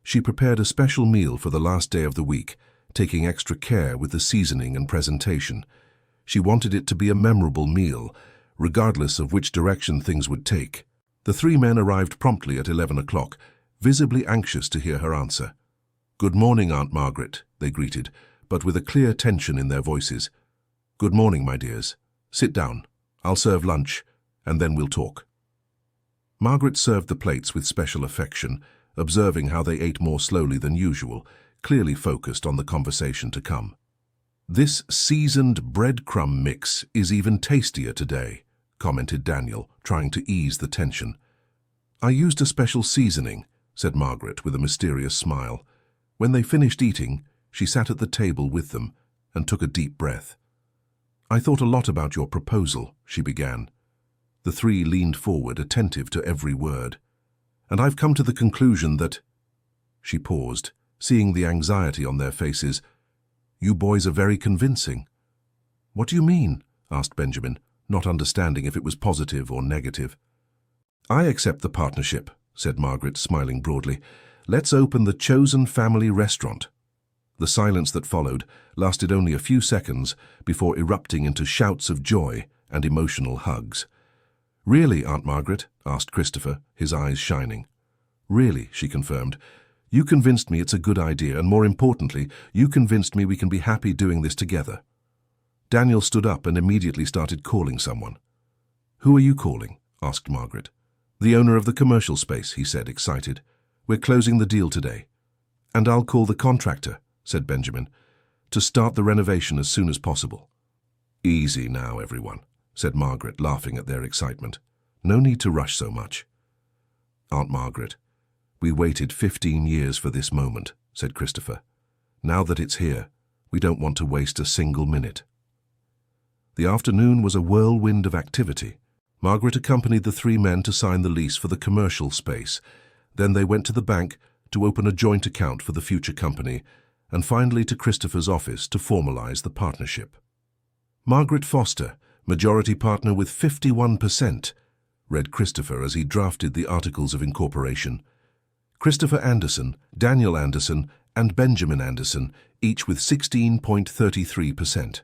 She prepared a special meal for the last day of the week, taking extra care with the seasoning and presentation. She wanted it to be a memorable meal, regardless of which direction things would take. The three men arrived promptly at 11 o'clock, visibly anxious to hear her answer. Good morning, Aunt Margaret, they greeted, but with a clear tension in their voices. Good morning, my dears. Sit down. I'll serve lunch, and then we'll talk. Margaret served the plates with special affection, observing how they ate more slowly than usual, clearly focused on the conversation to come. This seasoned breadcrumb mix is even tastier today, commented Daniel, trying to ease the tension. I used a special seasoning, said Margaret with a mysterious smile. When they finished eating, she sat at the table with them and took a deep breath. I thought a lot about your proposal, she began. The three leaned forward, attentive to every word. And I've come to the conclusion that—" She paused, seeing the anxiety on their faces. "You boys are very convincing." "What do you mean?" asked Benjamin, not understanding if it was positive or negative. "I accept the partnership," said Margaret, smiling broadly. "Let's open the Chosen Family Restaurant." The silence that followed lasted only a few seconds before erupting into shouts of joy and emotional hugs. "Really, Aunt Margaret?" asked Christopher, his eyes shining. "Really," she confirmed. "You convinced me it's a good idea, and more importantly, you convinced me we can be happy doing this together." Daniel stood up and immediately started calling someone. "Who are you calling?" asked Margaret. "The owner of the commercial space," he said, excited. "We're closing the deal today." "And I'll call the contractor," said Benjamin, "to start the renovation as soon as possible." "Easy now, everyone," said Margaret, laughing at their excitement. "No need to rush so much." "Aunt Margaret, we waited 15 years for this moment," said Christopher. "Now that it's here, we don't want to waste a single minute." The afternoon was a whirlwind of activity. Margaret accompanied the three men to sign the lease for the commercial space. Then they went to the bank to open a joint account for the future company, and finally to Christopher's office to formalize the partnership. "Margaret Foster, majority partner with 51%, read Christopher as he drafted the Articles of Incorporation. "Christopher Anderson, Daniel Anderson, and Benjamin Anderson, each with 16.33%.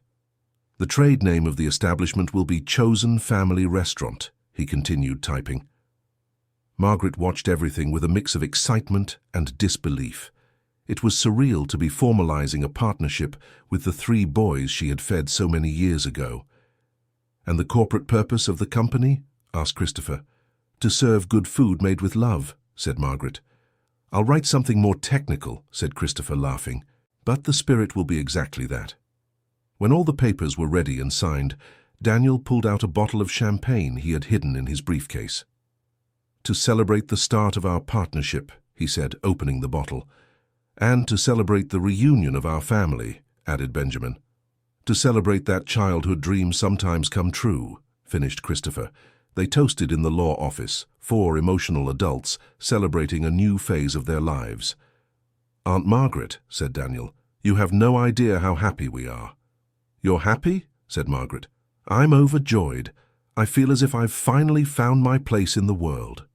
The trade name of the establishment will be Chosen Family Restaurant," he continued typing. Margaret watched everything with a mix of excitement and disbelief. It was surreal to be formalizing a partnership with the three boys she had fed so many years ago. "And the corporate purpose of the company?" asked Christopher. "To serve good food made with love," said Margaret. "I'll write something more technical," said Christopher, laughing. "But the spirit will be exactly that." When all the papers were ready and signed, Daniel pulled out a bottle of champagne he had hidden in his briefcase. "To celebrate the start of our partnership," he said, opening the bottle. "And to celebrate the reunion of our family," added Benjamin. "To celebrate that childhood dreams sometimes come true," finished Christopher. They toasted in the law office, four emotional adults celebrating a new phase of their lives. "Aunt Margaret," said Daniel, "you have no idea how happy we are." "You're happy?" said Margaret. "I'm overjoyed. I feel as if I've finally found my place in the world."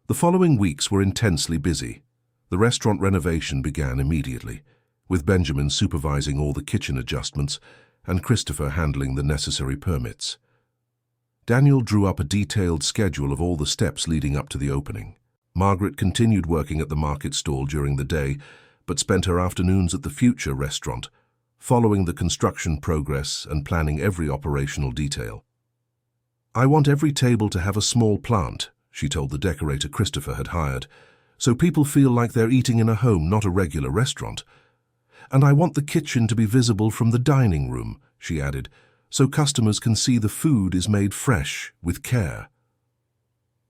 The following weeks were intensely busy. The restaurant renovation began immediately, with Benjamin supervising all the kitchen adjustments and Christopher handling the necessary permits. Daniel drew up a detailed schedule of all the steps leading up to the opening. Margaret continued working at the market stall during the day, but spent her afternoons at the future restaurant, following the construction progress and planning every operational detail. "I want every table to have a small plant," she told the decorator Christopher had hired, "so people feel like they're eating in a home, not a regular restaurant. And I want the kitchen to be visible from the dining room," she added, "so customers can see the food is made fresh, with care."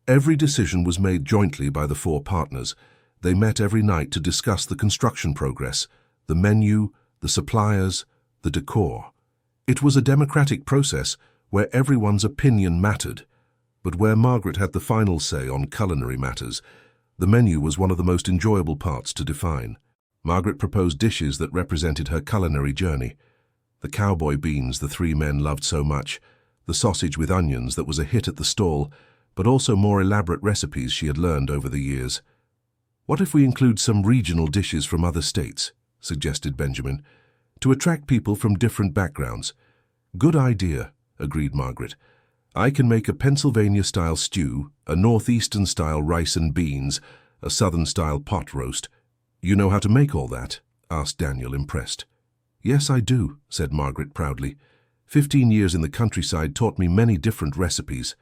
Every decision was made jointly by the four partners. They met every night to discuss the construction progress, the menu, the suppliers, the decor. It was a democratic process where everyone's opinion mattered, but where Margaret had the final say on culinary matters. The menu was one of the most enjoyable parts to define. Margaret proposed dishes that represented her culinary journey. The cowboy beans the three men loved so much, the sausage with onions that was a hit at the stall, but also more elaborate recipes she had learned over the years. "What if we include some regional dishes from other states?" suggested Benjamin, "to attract people from different backgrounds." "Good idea," agreed Margaret. "I can make a Pennsylvania-style stew, a Northeastern-style rice and beans, a Southern-style pot roast. You know how to make all that?" asked Daniel, impressed. "Yes, I do," said Margaret proudly. 15 years in the countryside taught me many different recipes."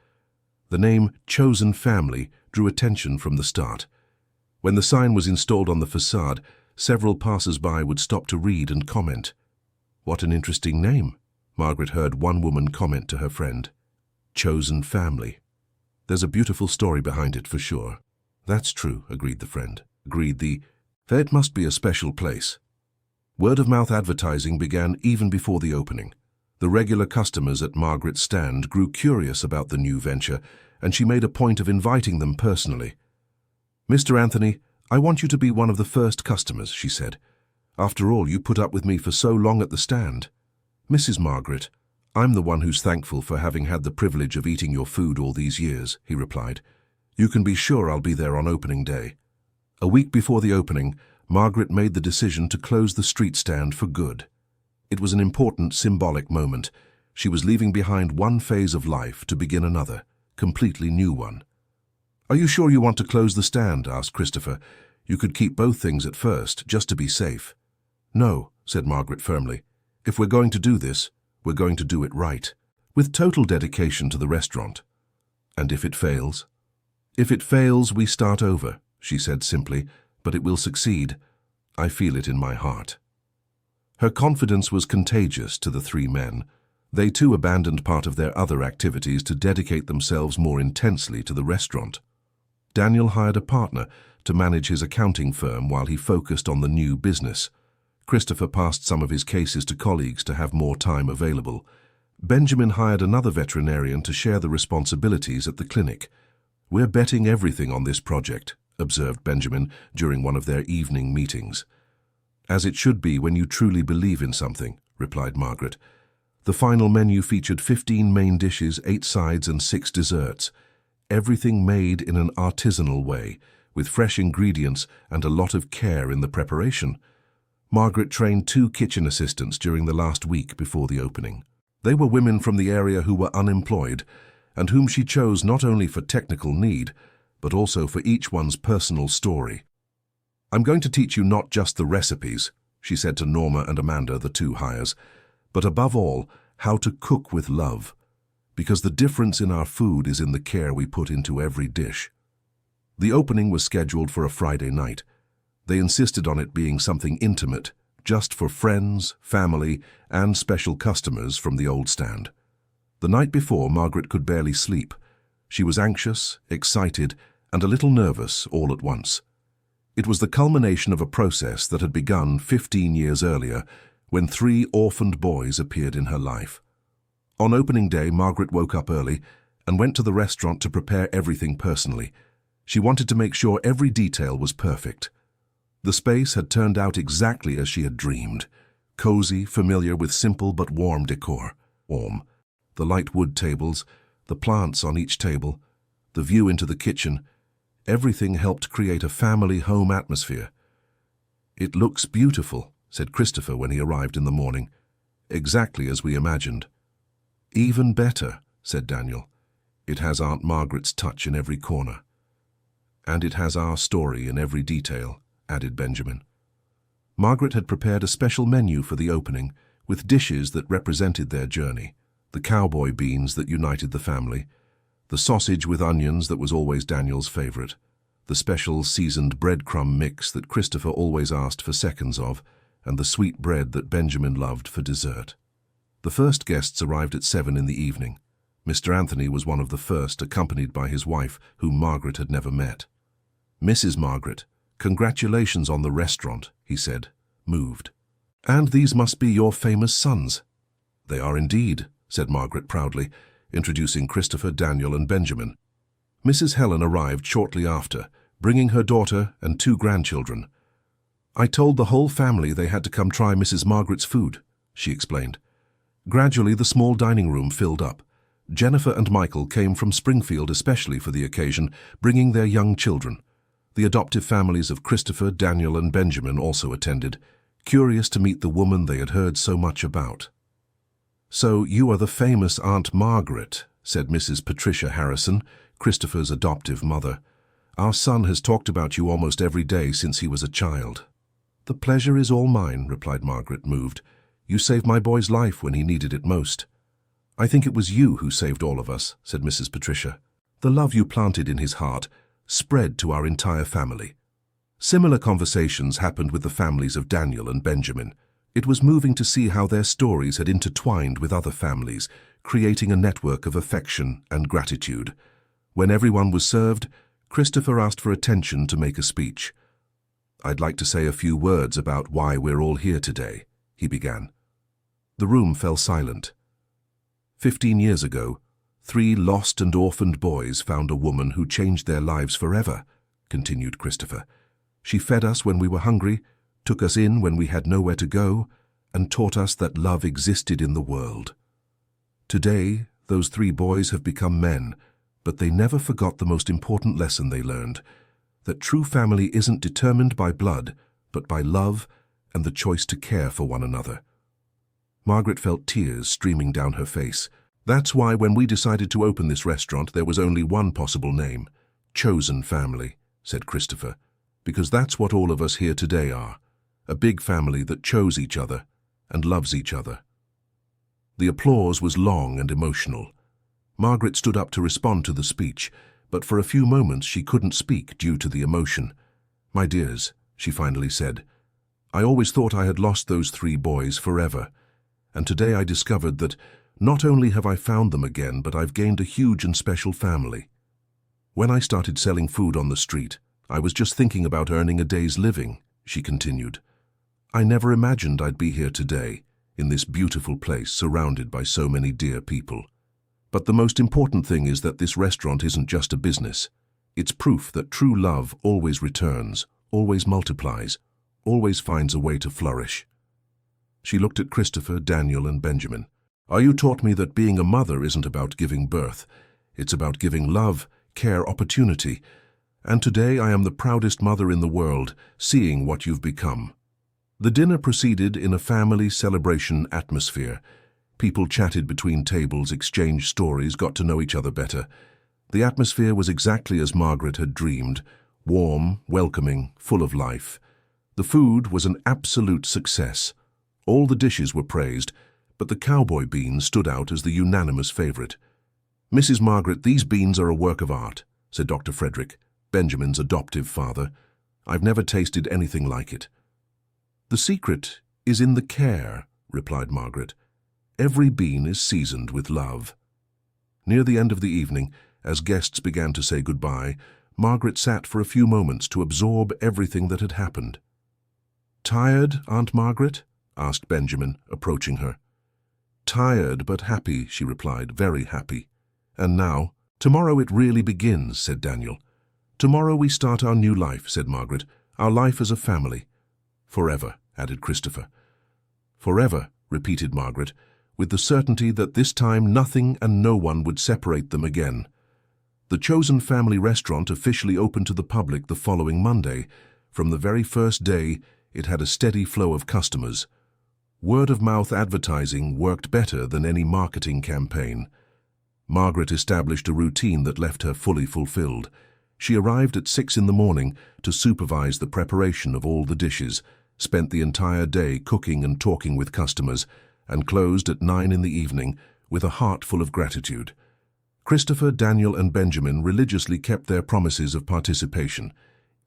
The name Chosen Family drew attention from the start. When the sign was installed on the facade, several passers-by would stop to read and comment. "What an interesting name," Margaret heard one woman comment to her friend. "Chosen Family. There's a beautiful story behind it for sure." "That's true," agreed the friend. It must be a special place." Word-of-mouth advertising began even before the opening. The regular customers at Margaret's stand grew curious about the new venture, and she made a point of inviting them personally. "Mr. Anthony, I want you to be one of the first customers," she said. "After all, you put up with me for so long at the stand." "Mrs. Margaret, I'm the one who's thankful for having had the privilege of eating your food all these years," he replied. "You can be sure I'll be there on opening day." A week before the opening, Margaret made the decision to close the street stand for good. It was an important symbolic moment. She was leaving behind one phase of life to begin another, completely new one. "Are you sure you want to close the stand?" asked Christopher. "You could keep both things at first, just to be safe." "No," said Margaret firmly. "If we're going to do this, we're going to do it right, with total dedication to the restaurant." "And if it fails?" "If it fails, we start over," she said simply, "but it will succeed. I feel it in my heart." Her confidence was contagious to the three men. They too abandoned part of their other activities to dedicate themselves more intensely to the restaurant. Daniel hired a partner to manage his accounting firm while he focused on the new business. Christopher passed some of his cases to colleagues to have more time available. Benjamin hired another veterinarian to share the responsibilities at the clinic. "We're betting everything on this project," observed Benjamin during one of their evening meetings. "As it should be when you truly believe in something," replied Margaret. The final menu featured 15 main dishes, 8 sides and 6 desserts. Everything made in an artisanal way, with fresh ingredients and a lot of care in the preparation. Margaret trained 2 kitchen assistants during the last week before the opening. They were women from the area who were unemployed, and whom she chose not only for technical need, but also for each one's personal story. "I'm going to teach you not just the recipes," she said to Norma and Amanda, the 2 hires, "but above all, how to cook with love. Because the difference in our food is in the care we put into every dish." The opening was scheduled for a Friday night. They insisted on it being something intimate, just for friends, family, and special customers from the old stand. The night before, Margaret could barely sleep. She was anxious, excited, and a little nervous all at once. It was the culmination of a process that had begun 15 years earlier, when 3 orphaned boys appeared in her life. On opening day, Margaret woke up early and went to the restaurant to prepare everything personally. She wanted to make sure every detail was perfect. The space had turned out exactly as she had dreamed. Cozy, familiar with simple but warm decor. Warm. The light wood tables, the plants on each table, the view into the kitchen, everything helped create a family home atmosphere. "It looks beautiful," said Christopher when he arrived in the morning. "Exactly as we imagined." "Even better," said Daniel. "It has Aunt Margaret's touch in every corner." "And it has our story in every detail," added Benjamin. Margaret had prepared a special menu for the opening, with dishes that represented their journey. The cowboy beans that united the family, the sausage with onions that was always Daniel's favorite, the special seasoned breadcrumb mix that Christopher always asked for seconds of, and the sweet bread that Benjamin loved for dessert. The first guests arrived at 7 in the evening. Mr. Anthony was one of the first, accompanied by his wife, whom Margaret had never met. "Mrs. Margaret, congratulations on the restaurant," he said, moved. "And these must be your famous sons." "They are indeed," said Margaret proudly, introducing Christopher, Daniel, and Benjamin. Mrs. Helen arrived shortly after, bringing her daughter and 2 grandchildren. "I told the whole family they had to come try Mrs. Margaret's food," she explained. Gradually, the small dining room filled up. Jennifer and Michael came from Springfield especially for the occasion, bringing their young children. The adoptive families of Christopher, Daniel, and Benjamin also attended, curious to meet the woman they had heard so much about. "So you are the famous Aunt Margaret," said Mrs. Patricia Harrison, Christopher's adoptive mother. "Our son has talked about you almost every day since he was a child." "The pleasure is all mine," replied Margaret, moved. "You saved my boy's life when he needed it most." "I think it was you who saved all of us," said Mrs. Patricia. "The love you planted in his heart spread to our entire family." Similar conversations happened with the families of Daniel and Benjamin. It was moving to see how their stories had intertwined with other families, creating a network of affection and gratitude. When everyone was served, Christopher asked for attention to make a speech. "I'd like to say a few words about why we're all here today," he began. The room fell silent. 15 years ago, 3 lost and orphaned boys found a woman who changed their lives forever, continued Christopher. "She fed us when we were hungry, took us in when we had nowhere to go, and taught us that love existed in the world. Today, those 3 boys have become men, but they never forgot the most important lesson they learned, that true family isn't determined by blood, but by love and the choice to care for one another." Margaret felt tears streaming down her face. "That's why when we decided to open this restaurant, there was only one possible name, Chosen Family," said Christopher, "because that's what all of us here today are, a big family that chose each other and loves each other." The applause was long and emotional. Margaret stood up to respond to the speech, but for a few moments she couldn't speak due to the emotion. "My dears," she finally said, "I always thought I had lost those 3 boys forever, and today I discovered that not only have I found them again, but I've gained a huge and special family. When I started selling food on the street, I was just thinking about earning a day's living," she continued. "I never imagined I'd be here today, in this beautiful place surrounded by so many dear people. But the most important thing is that this restaurant isn't just a business. It's proof that true love always returns, always multiplies, always finds a way to flourish." She looked at Christopher, Daniel, and Benjamin. "You taught me that being a mother isn't about giving birth. It's about giving love, care, opportunity. And today I am the proudest mother in the world, seeing what you've become." The dinner proceeded in a family celebration atmosphere. People chatted between tables, exchanged stories, got to know each other better. The atmosphere was exactly as Margaret had dreamed, warm, welcoming, full of life. The food was an absolute success. All the dishes were praised, but the cowboy beans stood out as the unanimous favorite. "Mrs. Margaret, these beans are a work of art," said Dr. Frederick, Benjamin's adoptive father. "I've never tasted anything like it." "The secret is in the care," replied Margaret. "Every bean is seasoned with love." Near the end of the evening, as guests began to say goodbye, Margaret sat for a few moments to absorb everything that had happened. "Tired, Aunt Margaret?" asked Benjamin, approaching her. "Tired but happy," she replied, "very happy." "And now, tomorrow it really begins," said Daniel. "Tomorrow we start our new life," said Margaret, "our life as a family." "Forever," added Christopher. "Forever," repeated Margaret, with the certainty that this time nothing and no one would separate them again. The Chosen Family restaurant officially opened to the public the following Monday. From the very first day, it had a steady flow of customers. Word-of-mouth advertising worked better than any marketing campaign. Margaret established a routine that left her fully fulfilled. She arrived at 6 in the morning to supervise the preparation of all the dishes, spent the entire day cooking and talking with customers, and closed at 9 in the evening with a heart full of gratitude. Christopher, Daniel, and Benjamin religiously kept their promises of participation.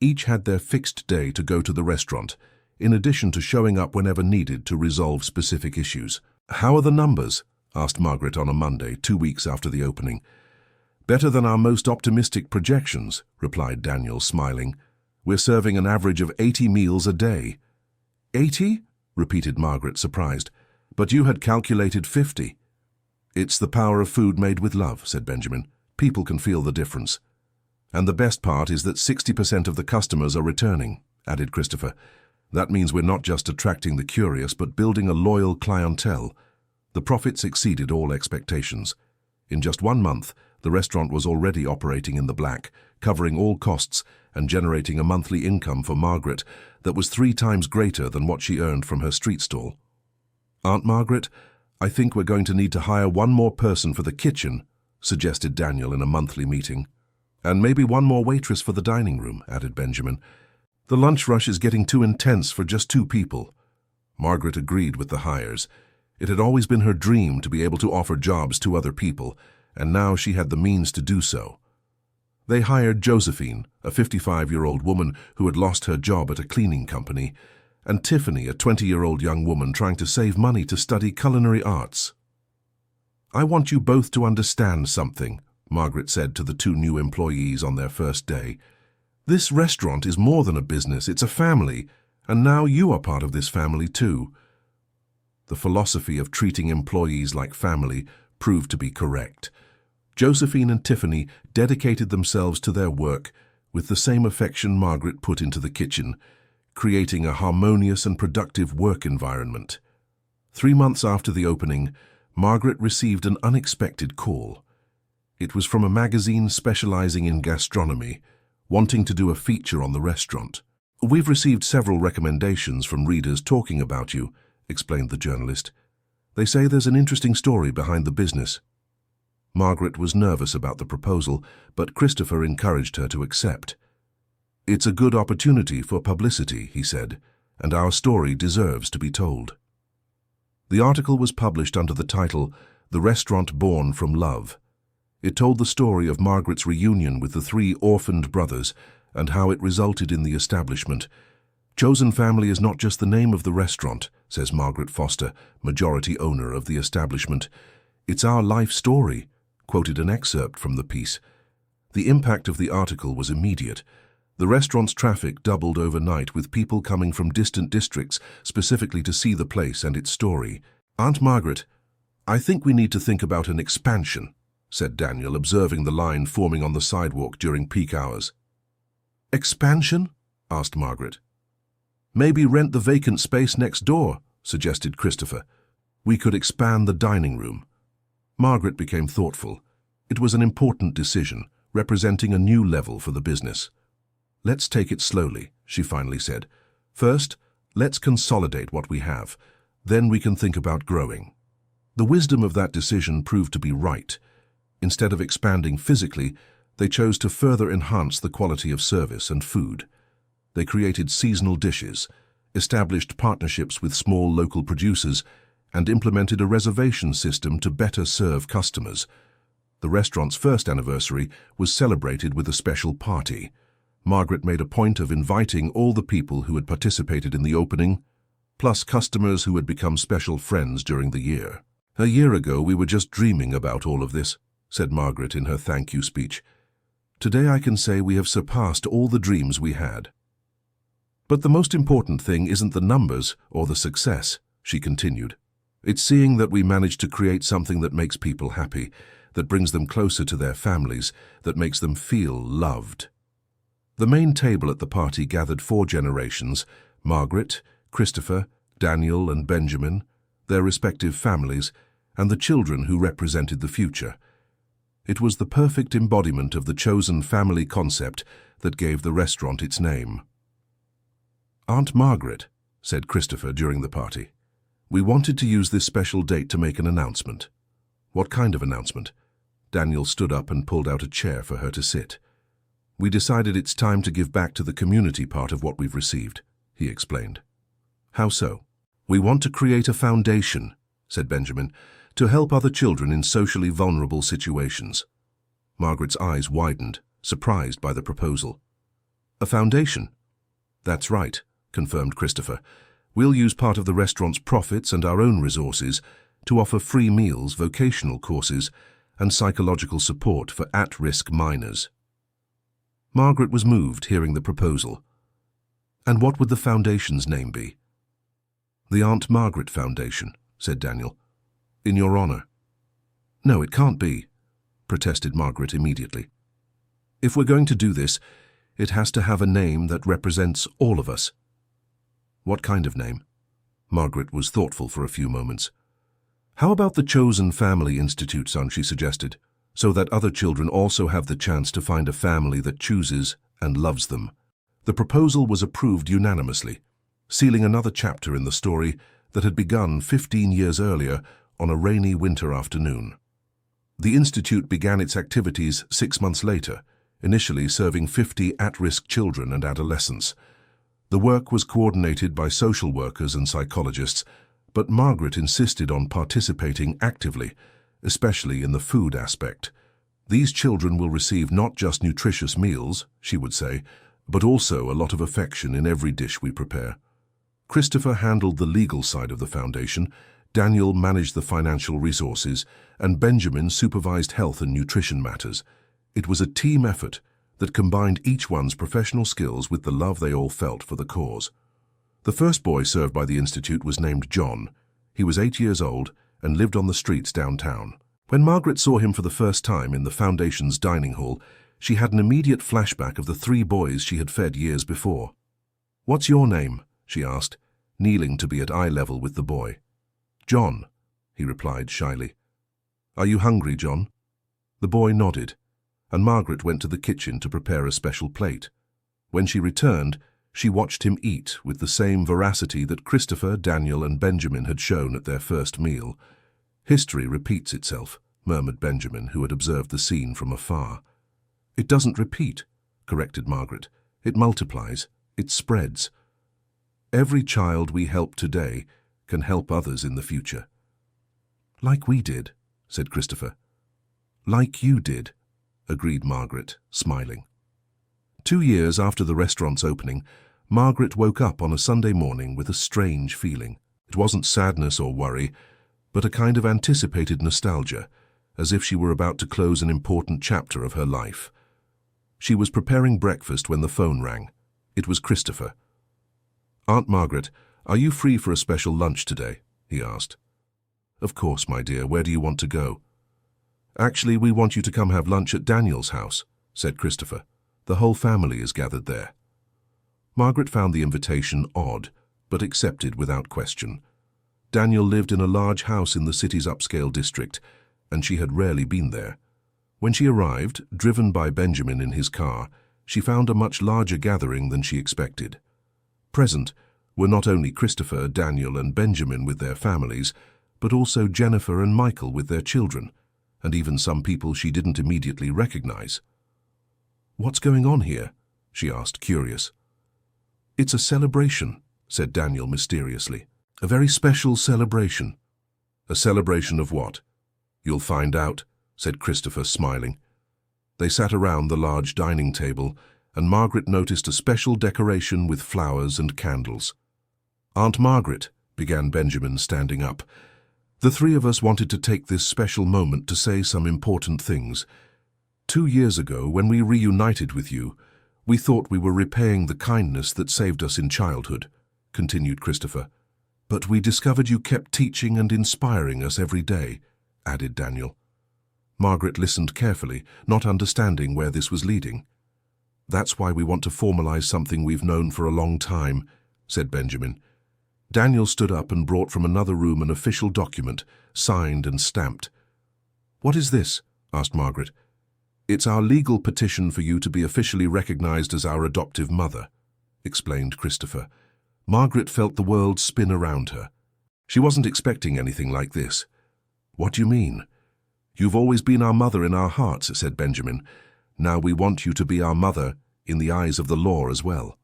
Each had their fixed day to go to the restaurant, in addition to showing up whenever needed to resolve specific issues. "How are the numbers?" asked Margaret on a Monday, 2 weeks after the opening. "Better than our most optimistic projections," replied Daniel, smiling. "We're serving an average of 80 meals a day." "80?" repeated Margaret, surprised. "But you had calculated 50. "It's the power of food made with love," said Benjamin. "People can feel the difference." "And the best part is that 60% of the customers are returning," added Christopher. "That means we're not just attracting the curious, but building a loyal clientele." The profits exceeded all expectations. In just 1 month, the restaurant was already operating in the black, covering all costs and generating a monthly income for Margaret that was 3 times greater than what she earned from her street stall. "Aunt Margaret, I think we're going to need to hire 1 more person for the kitchen," suggested Daniel in a monthly meeting. "And maybe 1 more waitress for the dining room," added Benjamin. "The lunch rush is getting too intense for just 2 people. Margaret agreed with the hires. It had always been her dream to be able to offer jobs to other people, and now she had the means to do so. They hired Josephine, a 55-year-old woman who had lost her job at a cleaning company, and Tiffany, a 20-year-old young woman trying to save money to study culinary arts. "I want you both to understand something," Margaret said to the 2 new employees on their first day. "This restaurant is more than a business, it's a family, and now you are part of this family too." The philosophy of treating employees like family proved to be correct. Josephine and Tiffany dedicated themselves to their work, with the same affection Margaret put into the kitchen, creating a harmonious and productive work environment. 3 months after the opening, Margaret received an unexpected call. It was from a magazine specializing in gastronomy, wanting to do a feature on the restaurant. "We've received several recommendations from readers talking about you," explained the journalist. "They say there's an interesting story behind the business." Margaret was nervous about the proposal, but Christopher encouraged her to accept. "It's a good opportunity for publicity," he said, "and our story deserves to be told." The article was published under the title, "The Restaurant Born from Love." It told the story of Margaret's reunion with the 3 orphaned brothers and how it resulted in the establishment. "Chosen Family is not just the name of the restaurant," says Margaret Foster, majority owner of the establishment. "It's our life story," quoted an excerpt from the piece. The impact of the article was immediate. The restaurant's traffic doubled overnight, with people coming from distant districts specifically to see the place and its story. "Aunt Margaret, I think we need to think about an expansion," said Daniel, observing the line forming on the sidewalk during peak hours. "Expansion?" asked Margaret. "Maybe rent the vacant space next door," suggested Christopher. "We could expand the dining room." Margaret became thoughtful. It was an important decision, representing a new level for the business. "Let's take it slowly," she finally said. "First, let's consolidate what we have. Then we can think about growing." The wisdom of that decision proved to be right. Instead of expanding physically, they chose to further enhance the quality of service and food. They created seasonal dishes, established partnerships with small local producers, and implemented a reservation system to better serve customers. The restaurant's first anniversary was celebrated with a special party. Margaret made a point of inviting all the people who had participated in the opening, plus customers who had become special friends during the year. "A year ago, we were just dreaming about all of this," said Margaret in her thank you speech. "Today I can say we have surpassed all the dreams we had." "But the most important thing isn't the numbers or the success," she continued. "It's seeing that we managed to create something that makes people happy, that brings them closer to their families, that makes them feel loved." The main table at the party gathered 4 generations: Margaret, Christopher, Daniel, and Benjamin, their respective families, and the children who represented the future. It was the perfect embodiment of the chosen family concept that gave the restaurant its name. "Aunt Margaret," said Christopher during the party, "we wanted to use this special date to make an announcement." "What kind of announcement?" Daniel stood up and pulled out a chair for her to sit. "We decided it's time to give back to the community part of what we've received," he explained. "How so?" "We want to create a foundation," said Benjamin, "to help other children in socially vulnerable situations." Margaret's eyes widened, surprised by the proposal. "A foundation?" "That's right," confirmed Christopher. "We'll use part of the restaurant's profits and our own resources to offer free meals, vocational courses, and psychological support for at-risk minors." Margaret was moved hearing the proposal. "And what would the foundation's name be?" "The Aunt Margaret Foundation," said Daniel. "In your honor." "No, it can't be," protested Margaret immediately. "If we're going to do this, it has to have a name that represents all of us." "What kind of name?" Margaret was thoughtful for a few moments. "How about the Chosen Family Institute, son?" she suggested, "so that other children also have the chance to find a family that chooses and loves them." The proposal was approved unanimously, sealing another chapter in the story that had begun 15 years earlier on a rainy winter afternoon. The institute began its activities 6 months later, initially serving 50 at-risk children and adolescents. The work was coordinated by social workers and psychologists, but Margaret insisted on participating actively, especially in the food aspect. "These children will receive not just nutritious meals," she would say, "but also a lot of affection in every dish we prepare." Christopher handled the legal side of the foundation, Daniel managed the financial resources, and Benjamin supervised health and nutrition matters. It was a team effort that combined each one's professional skills with the love they all felt for the cause. The first boy served by the institute was named John. He was 8 years old and lived on the streets downtown. When Margaret saw him for the first time in the foundation's dining hall, she had an immediate flashback of the 3 boys she had fed years before. "What's your name?" she asked, kneeling to be at eye level with the boy. "John," he replied shyly. "Are you hungry, John?" The boy nodded, and Margaret went to the kitchen to prepare a special plate. When she returned, she watched him eat with the same voracity that Christopher, Daniel, and Benjamin had shown at their first meal. "History repeats itself," murmured Benjamin, who had observed the scene from afar. "It doesn't repeat," corrected Margaret. "It multiplies. It spreads. Every child we help today can help others in the future." "Like we did," said Christopher. "Like you did," agreed Margaret, smiling. 2 years after the restaurant's opening, Margaret woke up on a Sunday morning with a strange feeling. It wasn't sadness or worry, but a kind of anticipated nostalgia, as if she were about to close an important chapter of her life. She was preparing breakfast when the phone rang. It was Christopher. "Aunt Margaret, are you free for a special lunch today?" he asked. "Of course, my dear. Where do you want to go?" "Actually, we want you to come have lunch at Daniel's house," said Christopher. "The whole family is gathered there." Margaret found the invitation odd, but accepted without question. Daniel lived in a large house in the city's upscale district, and she had rarely been there. When she arrived, driven by Benjamin in his car, she found a much larger gathering than she expected. Present were not only Christopher, Daniel, and Benjamin with their families, but also Jennifer and Michael with their children, and even some people she didn't immediately recognize. "What's going on here?" she asked, curious. "It's a celebration," said Daniel mysteriously. "A very special celebration." "A celebration of what?" "You'll find out," said Christopher, smiling. They sat around the large dining table, and Margaret noticed a special decoration with flowers and candles. "Aunt Margaret," began Benjamin, standing up, "the 3 of us wanted to take this special moment to say some important things. 2 years ago, when we reunited with you, we thought we were repaying the kindness that saved us in childhood," continued Christopher. "But we discovered you kept teaching and inspiring us every day," added Daniel. Margaret listened carefully, not understanding where this was leading. "That's why we want to formalize something we've known for a long time," said Benjamin. Daniel stood up and brought from another room an official document, signed and stamped. "What is this?" asked Margaret. "It's our legal petition for you to be officially recognized as our adoptive mother," explained Christopher. Margaret felt the world spin around her. She wasn't expecting anything like this. "What do you mean?" "You've always been our mother in our hearts," said Benjamin. "Now we want you to be our mother in the eyes of the law as well."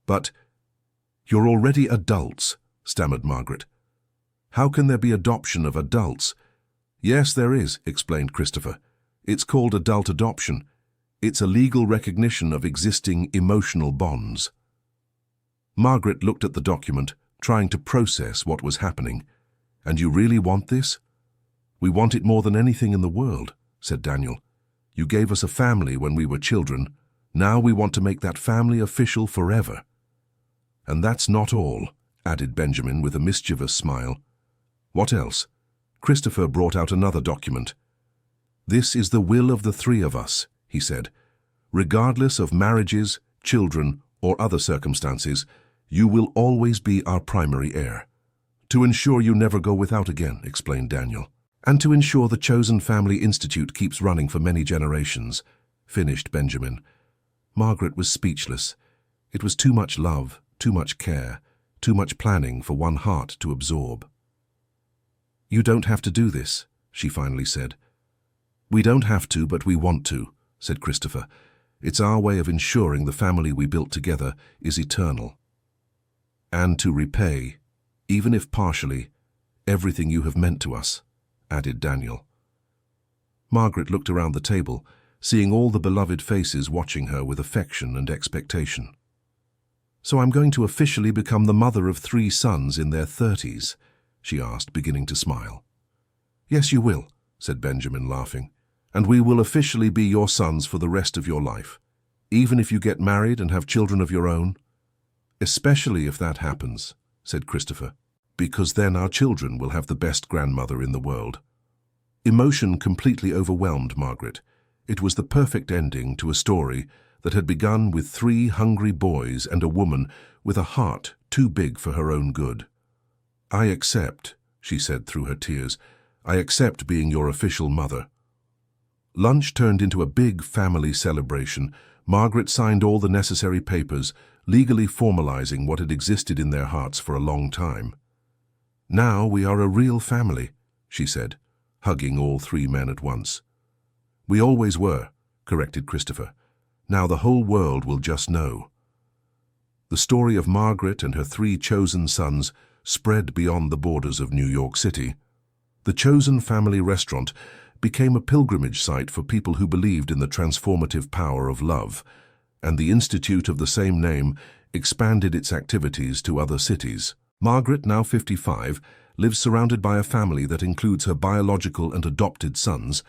"But you're already adults," stammered Margaret. "How can there be adoption of adults?" "Yes, there is," explained Christopher. "It's called adult adoption. It's a legal recognition of existing emotional bonds." Margaret looked at the document, trying to process what was happening. "And you really want this?" "We want it more than anything in the world," said Daniel. "You gave us a family when we were children. Now we want to make that family official forever." "And that's not all," added Benjamin with a mischievous smile. "What else?" Christopher brought out another document. "This is the will of the 3 of us," he said. "Regardless of marriages, children, or other circumstances, you will always be our primary heir." "To ensure you never go without again," explained Daniel. "And to ensure the Chosen Family Institute keeps running for many generations," finished Benjamin. Margaret was speechless. It was too much love, too much care, too much planning for one heart to absorb. "You don't have to do this," she finally said. "We don't have to, but we want to," said Christopher. "It's our way of ensuring the family we built together is eternal. And to repay, even if partially, everything you have meant to us," added Daniel. Margaret looked around the table, seeing all the beloved faces watching her with affection and expectation. "So I'm going to officially become the mother of 3 sons in their 30s, she asked, beginning to smile. "Yes, you will," said Benjamin, laughing. "And we will officially be your sons for the rest of your life, even if you get married and have children of your own." "Especially if that happens," said Christopher, "because then our children will have the best grandmother in the world." Emotion completely overwhelmed Margaret. It was the perfect ending to a story that had begun with 3 hungry boys and a woman with a heart too big for her own good. "I accept," she said through her tears. "I accept being your official mother." Lunch turned into a big family celebration. Margaret signed all the necessary papers, legally formalizing what had existed in their hearts for a long time. "Now we are a real family," she said, hugging all 3 men at once. "We always were," corrected Christopher. "Now the whole world will just know." The story of Margaret and her 3 chosen sons spread beyond the borders of New York City. The Chosen Family Restaurant became a pilgrimage site for people who believed in the transformative power of love, and the institute of the same name expanded its activities to other cities. Margaret, now 55, lives surrounded by a family that includes her biological and adopted sons,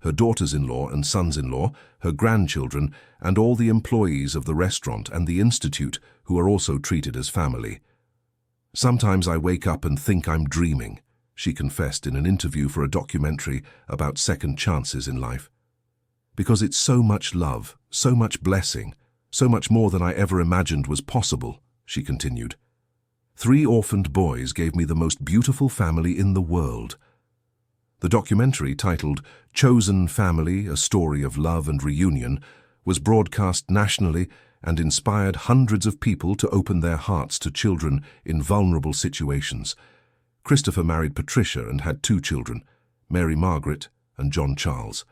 her daughters-in-law and sons-in-law, her grandchildren, and all the employees of the restaurant and the institute who are also treated as family. "Sometimes I wake up and think I'm dreaming," she confessed in an interview for a documentary about second chances in life. "Because it's so much love, so much blessing, so much more than I ever imagined was possible," she continued. 3 orphaned boys gave me the most beautiful family in the world." The documentary, titled Chosen Family, A Story of Love and Reunion, was broadcast nationally and inspired hundreds of people to open their hearts to children in vulnerable situations. Christopher married Patricia and had 2 children, Mary Margaret and John Charles.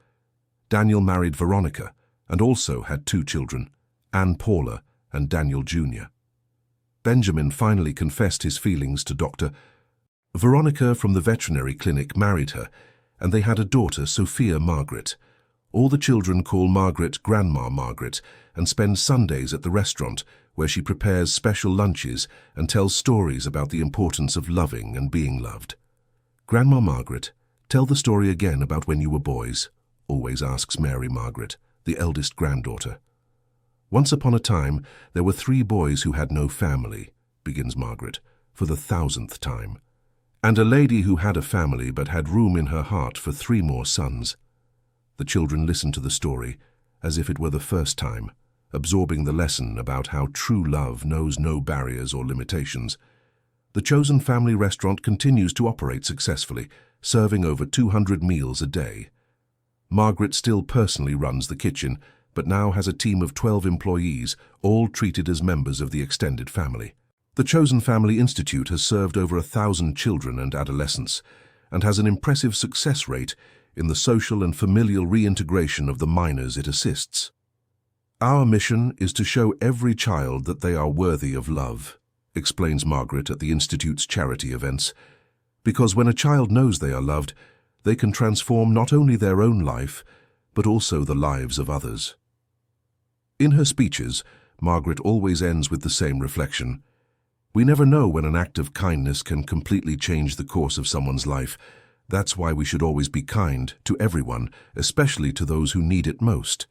Daniel married Veronica and also had 2 children, Anne Paula and Daniel Jr. Benjamin finally confessed his feelings to Dr. Veronica from the veterinary clinic married her, and they had a daughter, Sophia Margaret. All the children call Margaret Grandma Margaret and spend Sundays at the restaurant, where she prepares special lunches and tells stories about the importance of loving and being loved. "Grandma Margaret, tell the story again about when you were boys," always asks Mary Margaret, the eldest granddaughter. "Once upon a time, there were 3 boys who had no family," begins Margaret, for the 1,000th time. "And a lady who had a family but had room in her heart for 3 more sons." The children listened to the story as if it were the first time, absorbing the lesson about how true love knows no barriers or limitations. The Chosen Family Restaurant continues to operate successfully, serving over 200 meals a day. Margaret still personally runs the kitchen, but now has a team of 12 employees, all treated as members of the extended family. The Chosen Family Institute has served over 1,000 children and adolescents, and has an impressive success rate in the social and familial reintegration of the minors it assists. "Our mission is to show every child that they are worthy of love," explains Margaret at the Institute's charity events. "Because when a child knows they are loved, they can transform not only their own life, but also the lives of others." In her speeches, Margaret always ends with the same reflection. "We never know when an act of kindness can completely change the course of someone's life. That's why we should always be kind to everyone, especially to those who need it most.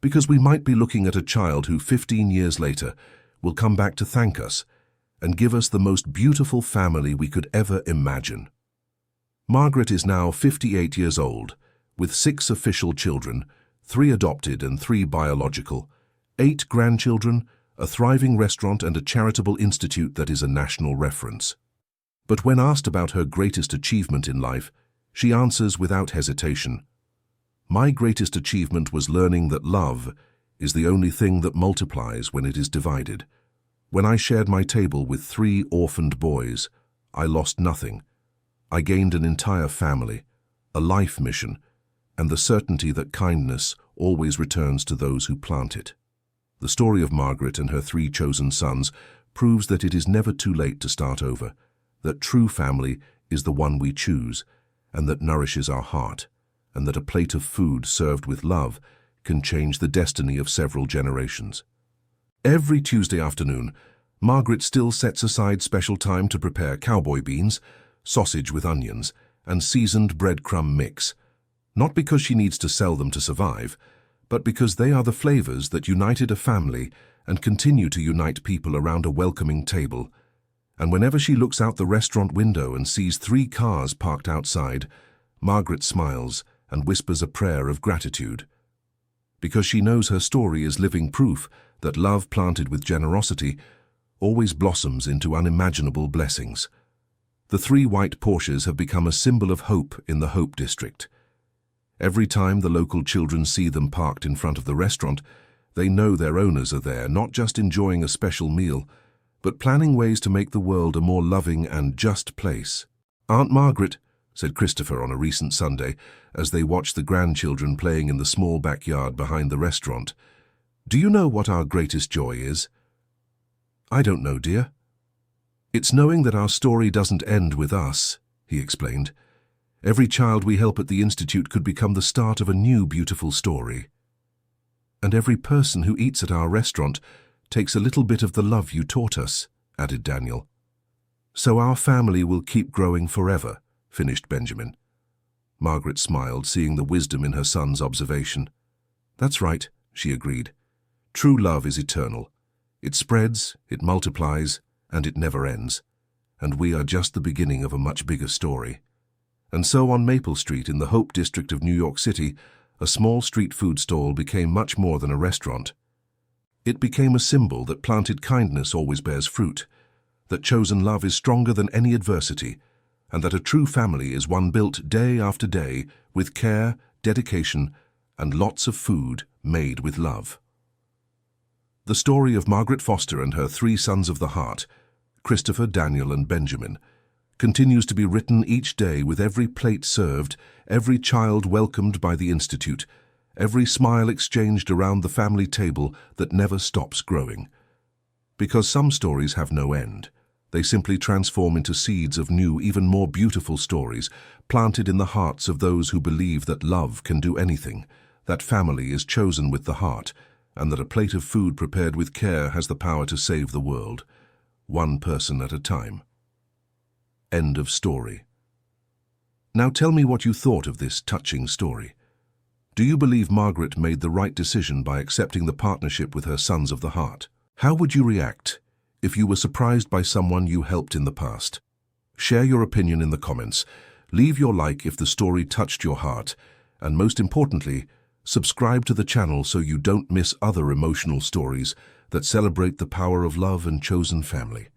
Because we might be looking at a child who 15 years later will come back to thank us and give us the most beautiful family we could ever imagine." Margaret is now 58 years old, with 6 official children, 3 adopted and 3 biological, 8 grandchildren, a thriving restaurant and a charitable institute that is a national reference. But when asked about her greatest achievement in life, she answers without hesitation, "My greatest achievement was learning that love is the only thing that multiplies when it is divided. When I shared my table with 3 orphaned boys, I lost nothing. I gained an entire family, a life mission, and the certainty that kindness always returns to those who plant it." The story of Margaret and her 3 chosen sons proves that it is never too late to start over, that true family is the one we choose, and that nourishes our heart, and that a plate of food served with love can change the destiny of several generations. Every Tuesday afternoon, Margaret still sets aside special time to prepare cowboy beans, sausage with onions, and seasoned breadcrumb mix, not because she needs to sell them to survive, but because they are the flavors that united a family and continue to unite people around a welcoming table. And whenever she looks out the restaurant window and sees 3 cars parked outside, Margaret smiles and whispers a prayer of gratitude, because she knows her story is living proof that love planted with generosity always blossoms into unimaginable blessings. The 3 white Porsches have become a symbol of hope in the Hope District. Every time the local children see them parked in front of the restaurant, they know their owners are there, not just enjoying a special meal, but planning ways to make the world a more loving and just place. "Aunt Margaret," said Christopher on a recent Sunday, as they watched the grandchildren playing in the small backyard behind the restaurant, "do you know what our greatest joy is?" "I don't know, dear." "It's knowing that our story doesn't end with us," he explained. "Every child we help at the Institute could become the start of a new beautiful story. And every person who eats at our restaurant takes a little bit of the love you taught us," added Daniel. "So our family will keep growing forever," finished Benjamin. Margaret smiled, seeing the wisdom in her son's observation. "That's right," she agreed. "True love is eternal. It spreads, it multiplies, and it never ends. And we are just the beginning of a much bigger story." And so on Maple Street in the Hope District of New York City, a small street food stall became much more than a restaurant. It became a symbol that planted kindness always bears fruit, that chosen love is stronger than any adversity, and that a true family is one built day after day with care, dedication, and lots of food made with love. The story of Margaret Foster and her 3 sons of the heart, Christopher, Daniel, and Benjamin, continues to be written each day with every plate served, every child welcomed by the Institute, every smile exchanged around the family table that never stops growing. Because some stories have no end. They simply transform into seeds of new, even more beautiful stories, planted in the hearts of those who believe that love can do anything, that family is chosen with the heart, and that a plate of food prepared with care has the power to save the world, one person at a time. End of story. Now tell me what you thought of this touching story. Do you believe Margaret made the right decision by accepting the partnership with her sons of the heart? How would you react if you were surprised by someone you helped in the past? Share your opinion in the comments. Leave your like if the story touched your heart. And most importantly, subscribe to the channel so you don't miss other emotional stories that celebrate the power of love and chosen family.